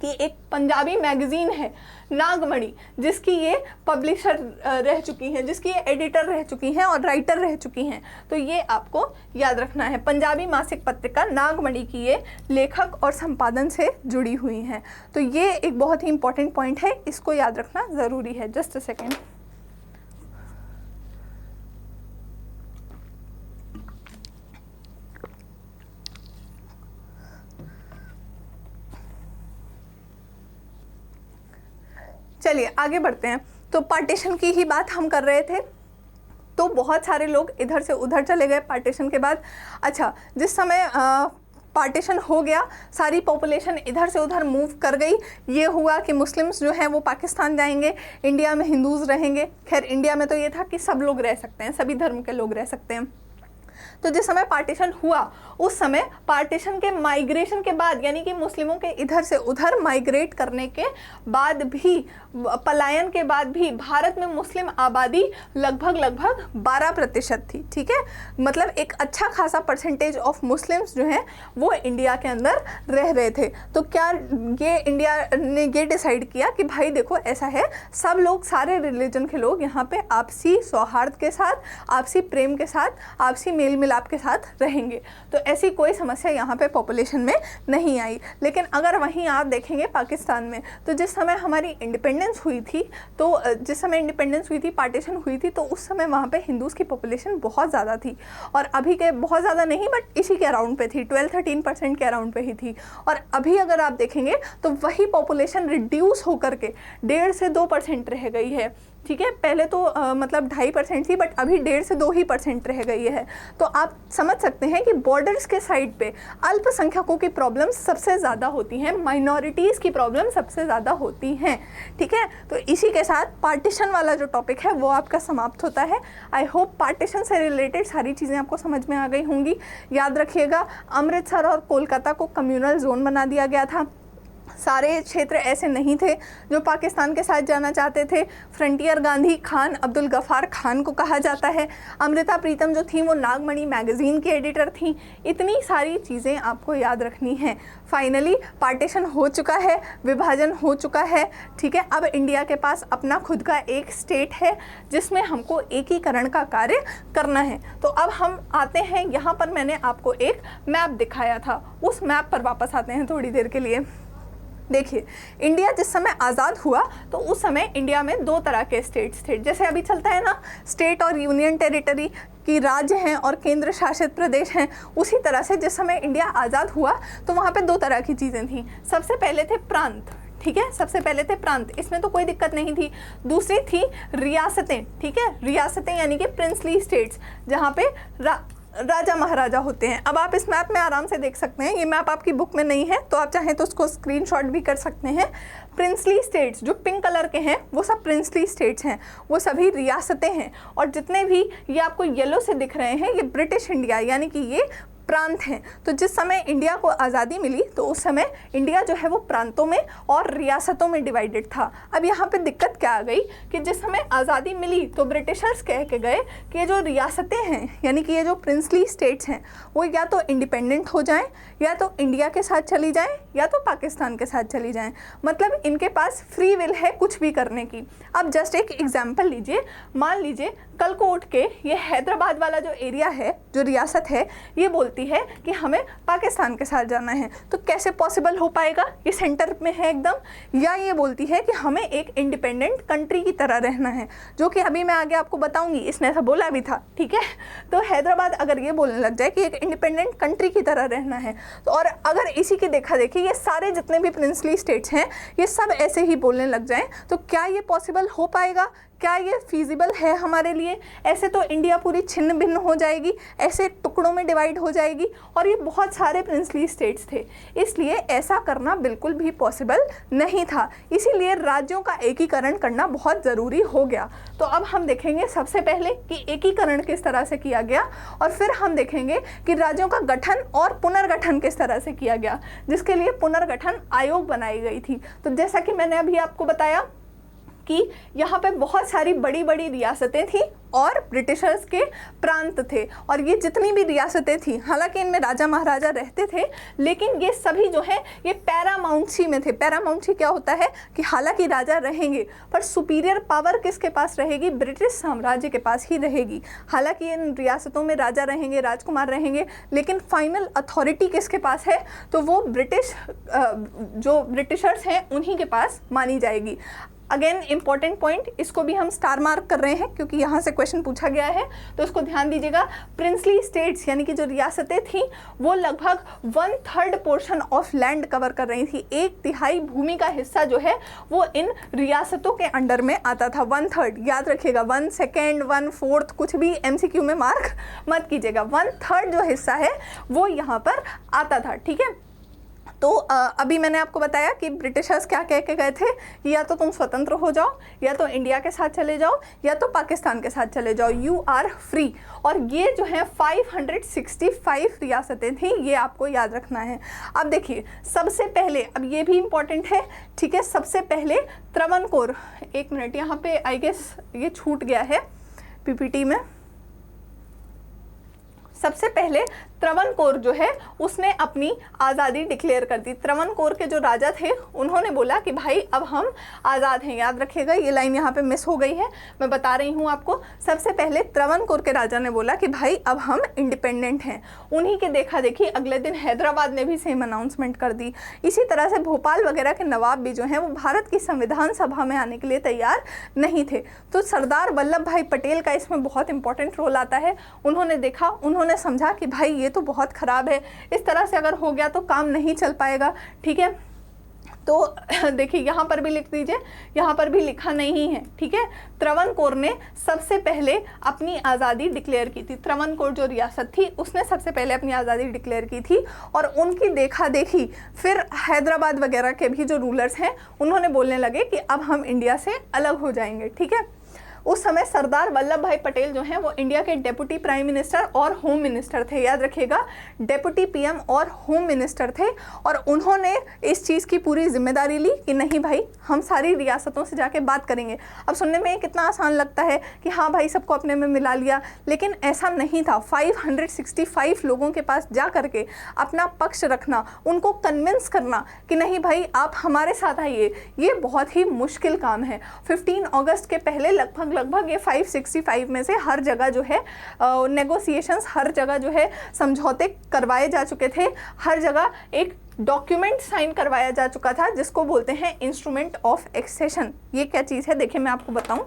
कि एक पंजाबी मैगज़ीन है नागमणि, जिसकी ये पब्लिशर रह चुकी हैं, जिसकी ये एडिटर रह चुकी हैं और राइटर रह चुकी हैं। तो ये आपको याद रखना है। पंजाबी मासिक पत्रिका नागमणि की ये लेखक और संपादन से जुड़ी हुई हैं। तो ये एक बहुत ही इंपॉर्टेंट पॉइंट है, इसको याद रखना ज़रूरी है। Just a second. चलिए आगे बढ़ते हैं। तो पार्टीशन की ही बात हम कर रहे थे, तो बहुत सारे लोग इधर से उधर चले गए पार्टीशन के बाद। अच्छा, जिस समय पार्टीशन हो गया, सारी पॉपुलेशन इधर से उधर मूव कर गई। ये हुआ कि मुस्लिम्स जो हैं वो पाकिस्तान जाएंगे, इंडिया में हिंदूज़ रहेंगे। खैर, इंडिया में तो ये था कि सब लोग रह सकते हैं, सभी धर्म के लोग रह सकते हैं। तो जिस समय पार्टीशन हुआ, उस समय पार्टीशन के माइग्रेशन के बाद, यानी कि मुस्लिमों के इधर से उधर माइग्रेट करने के बाद भी, पलायन के बाद भी भारत में मुस्लिम आबादी लगभग 12% थी, ठीक है। मतलब एक अच्छा खासा परसेंटेज ऑफ मुस्लिम्स जो हैं वो इंडिया के अंदर रह रहे थे। तो क्या ये इंडिया ने ये डिसाइड किया कि भाई देखो ऐसा है, सब लोग, सारे रिलीजन के लोग यहाँ पे आपसी सौहार्द के साथ, आपसी प्रेम के साथ, आपसी मेल मिलाप के साथ रहेंगे। तो ऐसी कोई समस्या यहाँ पे पॉपुलेशन में नहीं आई। लेकिन अगर वहीं आप देखेंगे पाकिस्तान में, तो जिस समय हमारी इंडिपेंडेंस हुई थी, तो जिस समय इंडिपेंडेंस हुई थी, पार्टीशन हुई थी, तो उस समय वहाँ पे हिंदूज़ की पॉपुलेशन बहुत ज़्यादा थी। और अभी के बहुत ज़्यादा नहीं, बट इसी के अराउंड पे थी, 12-13% के अराउंड पे ही थी। और अभी अगर आप देखेंगे तो वही पॉपुलेशन रिड्यूस होकर के 1.5 से 2% रह गई है, ठीक है। पहले तो मतलब 2.5% थी, बट अभी 1.5 से 2% रह गई है। तो आप समझ सकते हैं कि बॉर्डर्स के साइड पे अल्पसंख्यकों की प्रॉब्लम सबसे ज़्यादा होती हैं, माइनॉरिटीज़ की प्रॉब्लम सबसे ज़्यादा होती हैं, ठीक है। तो इसी के साथ पार्टीशन वाला जो टॉपिक है वो आपका समाप्त होता है। आई होप पार्टीशन से रिलेटेड सारी चीज़ें आपको समझ में आ गई होंगी। याद रखिएगा, अमृतसर और कोलकाता को कम्युनल जोन बना दिया गया था। सारे क्षेत्र ऐसे नहीं थे जो पाकिस्तान के साथ जाना चाहते थे। फ्रंटियर गांधी खान अब्दुल गफ़ार खान को कहा जाता है। अमृता प्रीतम जो थी वो नागमणि मैगज़ीन की एडिटर थी। इतनी सारी चीज़ें आपको याद रखनी हैं। फाइनली पार्टीशन हो चुका है, विभाजन हो चुका है, ठीक है। अब इंडिया के पास अपना खुद का एक स्टेट है जिसमें हमको एकीकरण का कार्य करना है। तो अब हम आते हैं, यहाँ पर मैंने आपको एक मैप दिखाया था, उस मैप पर वापस आते हैं थोड़ी देर के लिए। देखिए, इंडिया जिस समय आज़ाद हुआ तो उस समय इंडिया में दो तरह के स्टेट्स थे। जैसे अभी चलता है ना, स्टेट और यूनियन टेरिटरी की राज्य हैं और केंद्र शासित प्रदेश हैं, उसी तरह से जिस समय इंडिया आज़ाद हुआ तो वहाँ पे दो तरह की चीज़ें थीं। सबसे पहले थे प्रांत, ठीक है, सबसे पहले थे प्रांत, इसमें तो कोई दिक्कत नहीं थी। दूसरी थी रियासतें, ठीक है, रियासतें यानी कि प्रिंसली स्टेट्स, जहाँ पे राजा महाराजा होते हैं। अब आप इस मैप में आराम से देख सकते हैं, ये मैप आपकी बुक में नहीं है तो आप चाहें तो उसको स्क्रीनशॉट भी कर सकते हैं। प्रिंसली स्टेट्स जो पिंक कलर के हैं वो सब प्रिंसली स्टेट्स हैं, वो सभी रियासतें हैं। और जितने भी ये आपको येलो से दिख रहे हैं ये ब्रिटिश इंडिया यानी कि ये प्रांत हैं। तो जिस समय इंडिया को आज़ादी मिली तो उस समय इंडिया जो है वो प्रांतों में और रियासतों में डिवाइडेड था। अब यहाँ पे दिक्कत क्या आ गई कि जिस समय आज़ादी मिली तो ब्रिटिशर्स कह के गए कि ये जो रियासतें हैं यानी कि ये जो प्रिंसली स्टेट्स हैं वो या तो इंडिपेंडेंट हो जाएं, या तो इंडिया के साथ चली जाएं, या तो पाकिस्तान के साथ चली जाएं। मतलब इनके पास फ्री विल है कुछ भी करने की। अब जस्ट एक एग्जाम्पल लीजिए, मान लीजिए कल को उठ के ये हैदराबाद वाला जो एरिया है, जो रियासत है, ये बोलती है कि हमें पाकिस्तान के साथ जाना है, तो कैसे पॉसिबल हो पाएगा, ये सेंटर में है एकदम। या ये बोलती है कि हमें एक इंडिपेंडेंट कंट्री की तरह रहना है, जो कि अभी मैं आगे आपको बताऊंगी, इसने ऐसा बोला भी था, ठीक है। तो हैदराबाद अगर ये बोलने लग जाए कि एक इंडिपेंडेंट कंट्री की तरह रहना है, तो और अगर इसी की देखा देखी ये सारे जितने भी प्रिंसली स्टेट्स हैं ये सब ऐसे ही बोलने लग जाएं, तो क्या ये पॉसिबल हो पाएगा, क्या ये फीजिबल है हमारे लिए? ऐसे तो इंडिया पूरी छिन्न भिन्न हो जाएगी, ऐसे टुकड़ों में डिवाइड हो जाएगी, और ये बहुत सारे प्रिंसली स्टेट्स थे, इसलिए ऐसा करना बिल्कुल भी पॉसिबल नहीं था। इसीलिए राज्यों का एकीकरण करना बहुत ज़रूरी हो गया। तो अब हम देखेंगे सबसे पहले कि एकीकरण किस तरह से किया गया, और फिर हम देखेंगे कि राज्यों का गठन और पुनर्गठन किस तरह से किया गया, जिसके लिए पुनर्गठन आयोग बनाई गई थी। तो जैसा कि मैंने अभी आपको बताया कि यहाँ पे बहुत सारी बड़ी बड़ी रियासतें थी और ब्रिटिशर्स के प्रांत थे, और ये जितनी भी रियासतें थी, हालांकि इनमें राजा महाराजा रहते थे, लेकिन ये सभी जो है ये पैरामाउंटसी में थे। पैरामाउंटसी क्या होता है कि हालांकि राजा रहेंगे पर सुपीरियर पावर किसके पास रहेगी, ब्रिटिश साम्राज्य के पास ही रहेगी। हालांकि इन रियासतों में राजा रहेंगे, राजकुमार रहेंगे, लेकिन फाइनल अथॉरिटी किसके पास है, तो वो ब्रिटिश जो ब्रिटिशर्स हैं उन्हीं के पास मानी जाएगी। अगेन इंपॉर्टेंट पॉइंट, इसको भी हम स्टार मार्क कर रहे हैं क्योंकि यहाँ से क्वेश्चन पूछा गया है, तो इसको ध्यान दीजिएगा। प्रिंसली स्टेट्स यानी कि जो रियासतें थीं वो लगभग 1/3 पोर्शन ऑफ लैंड कवर कर रही थी। 1/3 भूमि का हिस्सा जो है वो इन रियासतों के अंडर में आता था। 1/3 याद रखिएगा, 1/2, 1/4 कुछ भी MCQ में मार्क मत कीजिएगा। 1/3 जो हिस्सा है वो यहाँ पर आता था, ठीक है। तो अभी मैंने आपको बताया कि ब्रिटिशर्स क्या कह के गए थे, या तो तुम स्वतंत्र हो जाओ, या तो इंडिया के साथ चले जाओ, या तो पाकिस्तान के साथ चले जाओ, यू आर फ्री। और ये जो है 565 रियासतें थी, ये आपको याद रखना है। अब देखिए सबसे पहले, अब ये भी इम्पॉर्टेंट है, ठीक है, सबसे पहले त्रावणकोर, एक मिनट यहाँ पे आई गेस ये छूट गया है PPT में। सबसे पहले त्रावणकोर जो है उसने अपनी आज़ादी डिक्लेयर कर दी। त्रावणकोर के जो राजा थे उन्होंने बोला कि भाई अब हम आज़ाद हैं। याद रखिएगा ये लाइन यहाँ पे मिस हो गई है, मैं बता रही हूँ आपको। सबसे पहले त्रावणकोर के राजा ने बोला कि भाई अब हम इंडिपेंडेंट हैं। उन्हीं के देखा देखी अगले दिन हैदराबाद ने भी सेम अनाउंसमेंट कर दी। इसी तरह से भोपाल वगैरह के नवाब भी जो हैं वो भारत की संविधान सभा में आने के लिए तैयार नहीं थे। तो सरदार वल्लभ भाई पटेल का इसमें बहुत इंपॉर्टेंट रोल आता है। उन्होंने देखा, उन्होंने समझा कि भाई ये तो बहुत ख़राब है, इस तरह से अगर हो गया तो काम नहीं चल पाएगा, ठीक है। तो देखिए यहाँ पर भी लिख दीजिए, यहाँ पर भी लिखा नहीं है, ठीक है। त्रावणकोर ने सबसे पहले अपनी आज़ादी डिक्लेयर की थी। त्रावणकोर जो रियासत थी उसने सबसे पहले अपनी आज़ादी डिक्लेयर की थी, और उनकी देखा देखी फिर हैदराबाद वगैरह के भी जो रूलर्स हैं उन्होंने बोलने लगे कि अब हम इंडिया से अलग हो जाएंगे, ठीक है। उस समय सरदार वल्लभ भाई पटेल जो हैं वो इंडिया के डेप्यूटी प्राइम मिनिस्टर और होम मिनिस्टर थे। याद रखिएगा, डेप्यूटी PM और होम मिनिस्टर थे, और उन्होंने इस चीज़ की पूरी जिम्मेदारी ली कि नहीं भाई हम सारी रियासतों से जाके बात करेंगे। अब सुनने में कितना आसान लगता है कि हाँ भाई सबको अपने में मिला लिया, लेकिन ऐसा नहीं था। 565 लोगों के पास जा करके अपना पक्ष रखना, उनको कन्विंस करना कि नहीं भाई आप हमारे साथ आइए, ये बहुत ही मुश्किल काम है। 15 अगस्त के पहले लगभग ये 565 में से हर जगह जो है नेगोशिएशंस, हर जगह जो है समझौते करवाए जा चुके थे। हर जगह एक डॉक्यूमेंट साइन करवाया जा चुका था जिसको बोलते हैं इंस्ट्रूमेंट ऑफ एक्सेशन। ये क्या चीज़ है देखिए मैं आपको बताऊं।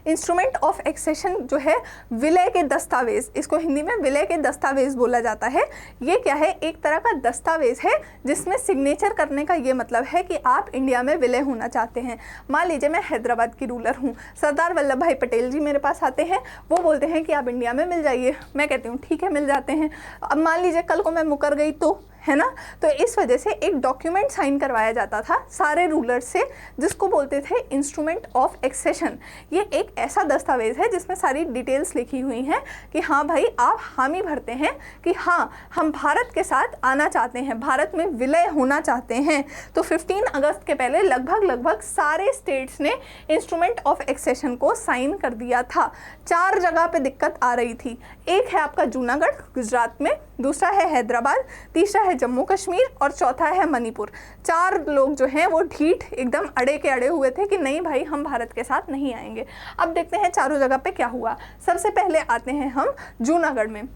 इंस्ट्रूमेंट ऑफ एक्सेशन जो है विलय के दस्तावेज, इसको हिंदी में विलय के दस्तावेज बोला जाता है। ये क्या है, एक तरह का दस्तावेज है जिसमें सिग्नेचर करने का ये मतलब है कि आप इंडिया में विलय होना चाहते हैं। मान लीजिए मैं हैदराबाद की रूलर हूँ, सरदार वल्लभ भाई पटेल जी मेरे पास आते हैं, वो बोलते हैं कि आप इंडिया में मिल जाइए। मैं कहती हूँ ठीक है मिल जाते हैं। अब मान लीजिए कल को मैं मुकर गई तो, है ना, तो इस वजह से एक डॉक्यूमेंट साइन करवाया जाता था सारे रूलर से जिसको बोलते थे इंस्ट्रूमेंट ऑफ एक्सेशन। ये एक ऐसा दस्तावेज है जिसमें सारी डिटेल्स लिखी हुई हैं कि हाँ भाई आप हामी भरते हैं कि हाँ हम भारत के साथ आना चाहते हैं, भारत में विलय होना चाहते हैं। तो 15 अगस्त के पहले लगभग सारे स्टेट्स ने इंस्ट्रूमेंट ऑफ एक्सेशन को साइन कर दिया था। 4 जगह पे दिक्कत आ रही थी। एक है आपका जूनागढ़ गुजरात में, दूसरा है हैदराबाद, तीसरा है जम्मू कश्मीर और चौथा है मणिपुर। 4 लोग जो हैं वो ढीठ एकदम अड़े के अड़े हुए थे कि नहीं भाई हम भारत के साथ नहीं आएंगे। अब देखते हैं चारों जगह पे क्या हुआ। सबसे पहले आते हैं हम जूनागढ़ में।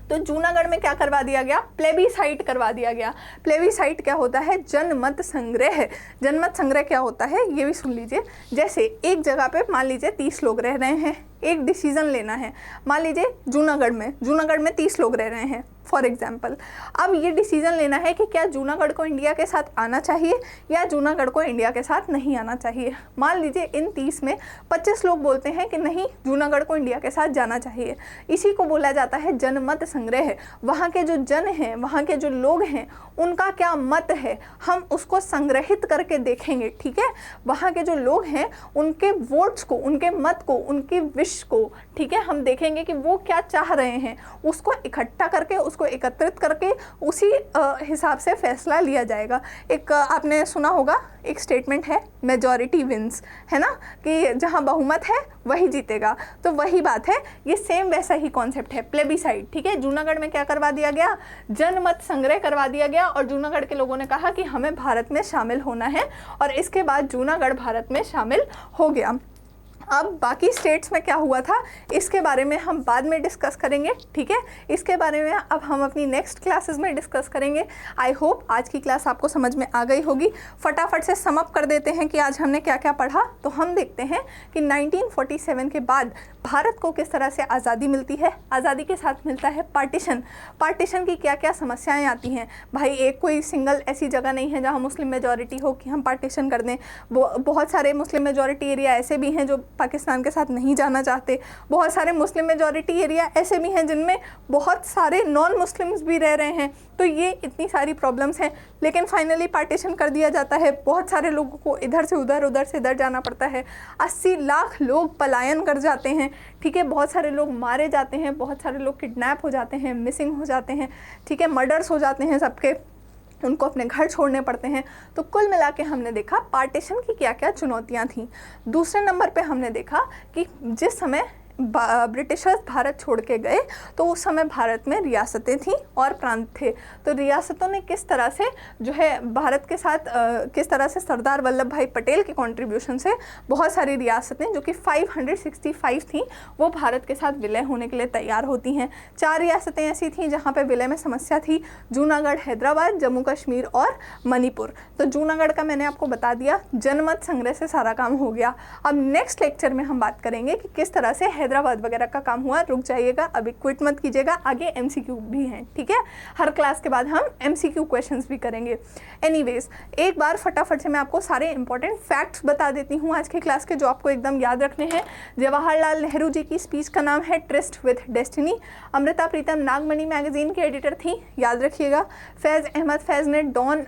तो जूनागढ़ में क्या करवा दिया गया, प्लेबीसाइट करवा दिया गया। प्लेबीसाइट क्या होता है, जनमत संग्रह। जनमत संग्रह क्या होता है ये भी सुन लीजिए। जैसे एक जगह पे मान लीजिए 30 लोग रह रहे हैं, एक डिसीजन लेना है। मान लीजिए जूनागढ़ में 30 लोग रह रहे हैं फॉर एग्जाम्पल। अब ये डिसीजन लेना है कि क्या जूनागढ़ को इंडिया के साथ आना चाहिए या जूनागढ़ को इंडिया के साथ नहीं आना चाहिए। मान लीजिए इन 30 में 25 लोग बोलते हैं कि नहीं जूनागढ़ को इंडिया के साथ जाना चाहिए। इसी को बोला जाता है जनमत संग्रह। वहाँ के जो जन हैं, वहाँ के जो लोग हैं, उनका क्या मत है हम उसको संग्रहित करके देखेंगे। ठीक है, वहाँ के जो लोग हैं उनके वोट्स को, उनके मत को, उनकी विश को, ठीक है, हम देखेंगे कि वो क्या चाह रहे हैं। उसको इकट्ठा करके, उसको एकत्रित करके उसी हिसाब से फैसला लिया जाएगा। एक आपने सुना होगा एक स्टेटमेंट है मेजॉरिटी विंस, है ना, कि जहाँ बहुमत है वही जीतेगा। तो वही बात है, ये सेम वैसा ही कॉन्सेप्ट है प्लेबीसाइट। ठीक है, जूनागढ़ में क्या करवा दिया गया, जनमत संग्रह करवा दिया गया और जूनागढ़ के लोगों ने कहा कि हमें भारत में शामिल होना है और इसके बाद जूनागढ़ भारत में शामिल हो गया। अब बाकी स्टेट्स में क्या हुआ था इसके बारे में हम बाद में डिस्कस करेंगे। ठीक है, इसके बारे में अब हम अपनी नेक्स्ट क्लासेस में डिस्कस करेंगे। आई होप आज की क्लास आपको समझ में आ गई होगी। फटाफट से सम अप कर देते हैं कि आज हमने क्या क्या पढ़ा। तो हम देखते हैं कि 1947 के बाद भारत को किस तरह से आज़ादी मिलती है। आज़ादी के साथ मिलता है पार्टीशन। पार्टीशन की क्या क्या समस्याएं आती हैं। भाई एक कोई सिंगल ऐसी जगह नहीं है जहाँ मुस्लिम मेजॉरिटी हो कि हम पार्टीशन कर दें। बहुत सारे मुस्लिम मेजॉरिटी एरिया ऐसे भी हैं जो पाकिस्तान के साथ नहीं जाना चाहते। बहुत सारे मुस्लिम मेजॉरिटी एरिया ऐसे भी हैं जिनमें बहुत सारे नॉन मुस्लिम्स भी रह रहे हैं। तो ये इतनी सारी प्रॉब्लम्स हैं, लेकिन फाइनली पार्टीशन कर दिया जाता है। बहुत सारे लोगों को इधर से उधर, उधर से इधर जाना पड़ता है। 80 लाख लोग पलायन कर जाते हैं। ठीक है, बहुत सारे लोग मारे जाते हैं, बहुत सारे लोग किडनैप हो जाते हैं, मिसिंग हो जाते हैं। ठीक है, मर्डर्स हो जाते हैं सबके, उनको अपने घर छोड़ने पड़ते हैं। तो कुल मिला के हमने देखा पार्टीशन की क्या क्या चुनौतियां थीं। दूसरे नंबर पे हमने देखा कि जिस समय ब्रिटिशर्स भारत छोड़ के गए तो उस समय भारत में रियासतें थीं और प्रांत थे। तो रियासतों ने किस तरह से जो है भारत के साथ किस तरह से सरदार वल्लभ भाई पटेल के कंट्रीब्यूशन से बहुत सारी रियासतें जो कि 565 थीं वो भारत के साथ विलय होने के लिए तैयार होती हैं। 4 रियासतें ऐसी थीं जहाँ पे विलय में समस्या थी, जूनागढ़, हैदराबाद, जम्मू कश्मीर और मणिपुर। तो जूनागढ़ का मैंने आपको बता दिया, जनमत संग्रह से सारा काम हो गया। अब नेक्स्ट लेक्चर में हम बात करेंगे कि किस तरह से हैदराबाद वगैरह का काम हुआ। रुक जाइएगा, अभी क्विट मत कीजिएगा, आगे MCQ भी हैं। ठीक है, हर क्लास के बाद हम MCQ क्वेश्चंस भी करेंगे। एनीवेज, एक बार फटाफट से मैं आपको सारे इंपॉर्टेंट फैक्ट्स बता देती हूँ आज की क्लास के, जो आपको एकदम याद रखने हैं। जवाहरलाल नेहरू जी की स्पीच का नाम है tryst with destiny. Amrita Pritam Nagmani magazine की एडिटर थी, याद रखिएगा। फैज़ अहमद फैज़ ने डॉन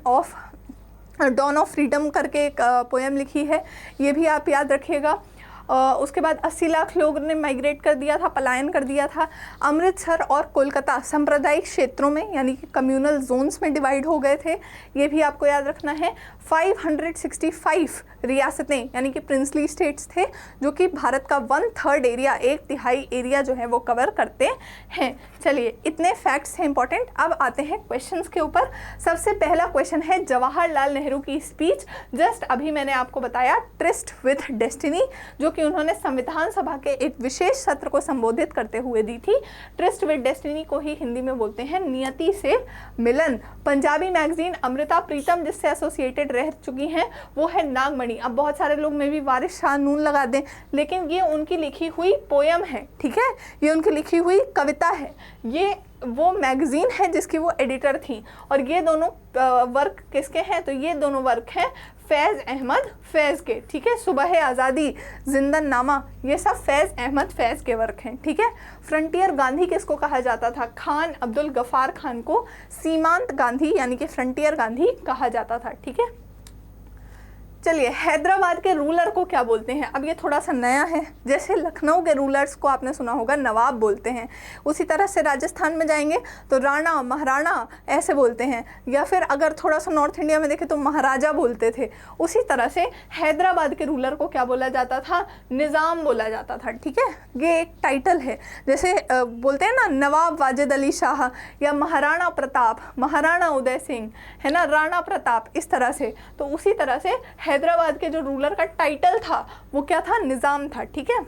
ऑफ फ्रीडम करके एक पोएम लिखी है, ये भी आप याद रखिएगा। उसके बाद 80 लाख लोग ने माइग्रेट कर दिया था, पलायन कर दिया था। अमृतसर और कोलकाता सांप्रदायिक क्षेत्रों में यानी कि कम्युनल जोन्स में डिवाइड हो गए थे, ये भी आपको याद रखना है। 565 रियासतें यानी कि प्रिंसली स्टेट्स थे जो कि भारत का 1/3 एरिया, 1/3 एरिया जो है वो कवर करते हैं। चलिए, इतने फैक्ट्स हैं इंपॉर्टेंट। अब आते हैं क्वेश्चंस के ऊपर। सबसे पहला क्वेश्चन है जवाहरलाल नेहरू की स्पीच, जस्ट अभी मैंने आपको बताया ट्रिस्ट विथ डेस्टिनी, जो कि उन्होंने संविधान सभा के एक विशेष सत्र को संबोधित करते हुए दी थी। ट्रिस्ट विद डेस्टिनी को ही हिंदी में बोलते हैं नियति से मिलन। पंजाबी मैगजीन अमृता प्रीतम जिससे एसोसिएटेड रह चुकी हैं वो है नागमणि। अब बहुत सारे लोग में भी वारिस शाह नून लगा दें, लेकिन ये उनकी लिखी हुई पोयम है, ठीक है, ये उनकी लिखी हुई कविता है। ये वो मैगजीन है जिसकी वो एडिटर थी। और ये दोनों वर्क किसके हैं? तो ये दोनों वर्क हैं फैज़ अहमद फैज़ के, ठीक है। सुबह आज़ादी, जिंदन नामा, ये सब फैज़ अहमद फैज़ के वर्क हैं, ठीक है। फ्रंटियर गांधी किसको कहा जाता था? खान अब्दुल गफ़ार खान को सीमांत गांधी यानी कि फ्रंटियर गांधी कहा जाता था, ठीक है। चलिए, हैदराबाद के रूलर को क्या बोलते हैं? अब ये थोड़ा सा नया है। जैसे लखनऊ के रूलर्स को आपने सुना होगा नवाब बोलते हैं, उसी तरह से राजस्थान में जाएंगे तो राणा महाराणा ऐसे बोलते हैं, या फिर अगर थोड़ा सा नॉर्थ इंडिया में देखें तो महाराजा बोलते थे। उसी तरह से हैदराबाद के रूलर को क्या बोला जाता था? निज़ाम बोला जाता था, ठीक है। ये एक टाइटल है, जैसे बोलते हैं ना नवाब वाजिद अली शाह या महाराणा प्रताप, महाराणा उदय सिंह, है ना, राणा प्रताप, इस तरह से। तो उसी तरह से हैदराबाद के जो रूलर का टाइटल था वो क्या था? निज़ाम था, ठीक है।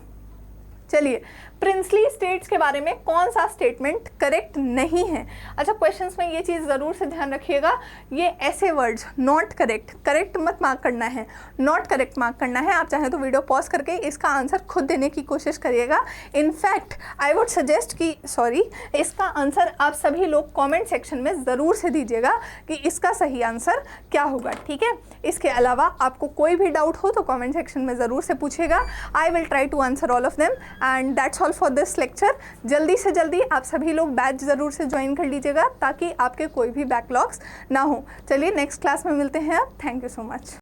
चलिए, प्रिंसली स्टेट्स के बारे में कौन सा स्टेटमेंट करेक्ट नहीं है? अच्छा, क्वेश्चंस में ये चीज़ ज़रूर से ध्यान रखिएगा, ये ऐसे वर्ड्स नॉट करेक्ट, करेक्ट मत मार्क करना है, नॉट करेक्ट मार्क करना है। आप चाहें तो वीडियो पॉज करके इसका आंसर खुद देने की कोशिश करिएगा। इनफैक्ट आई वुड सजेस्ट कि इसका आंसर आप सभी लोग कॉमेंट सेक्शन में ज़रूर से दीजिएगा कि इसका सही आंसर क्या होगा, ठीक है। इसके अलावा आपको कोई भी डाउट हो तो कॉमेंट सेक्शन में ज़रूर से पूछेगा। I will try to answer all of them and that's all for this lecture. जल्दी से जल्दी आप सभी लोग बैच ज़रूर से ज्वाइन कर लीजिएगा ताकि आपके कोई भी बैकलॉग्स ना हो। चलिए, नेक्स्ट क्लास में मिलते हैं। Thank you so much.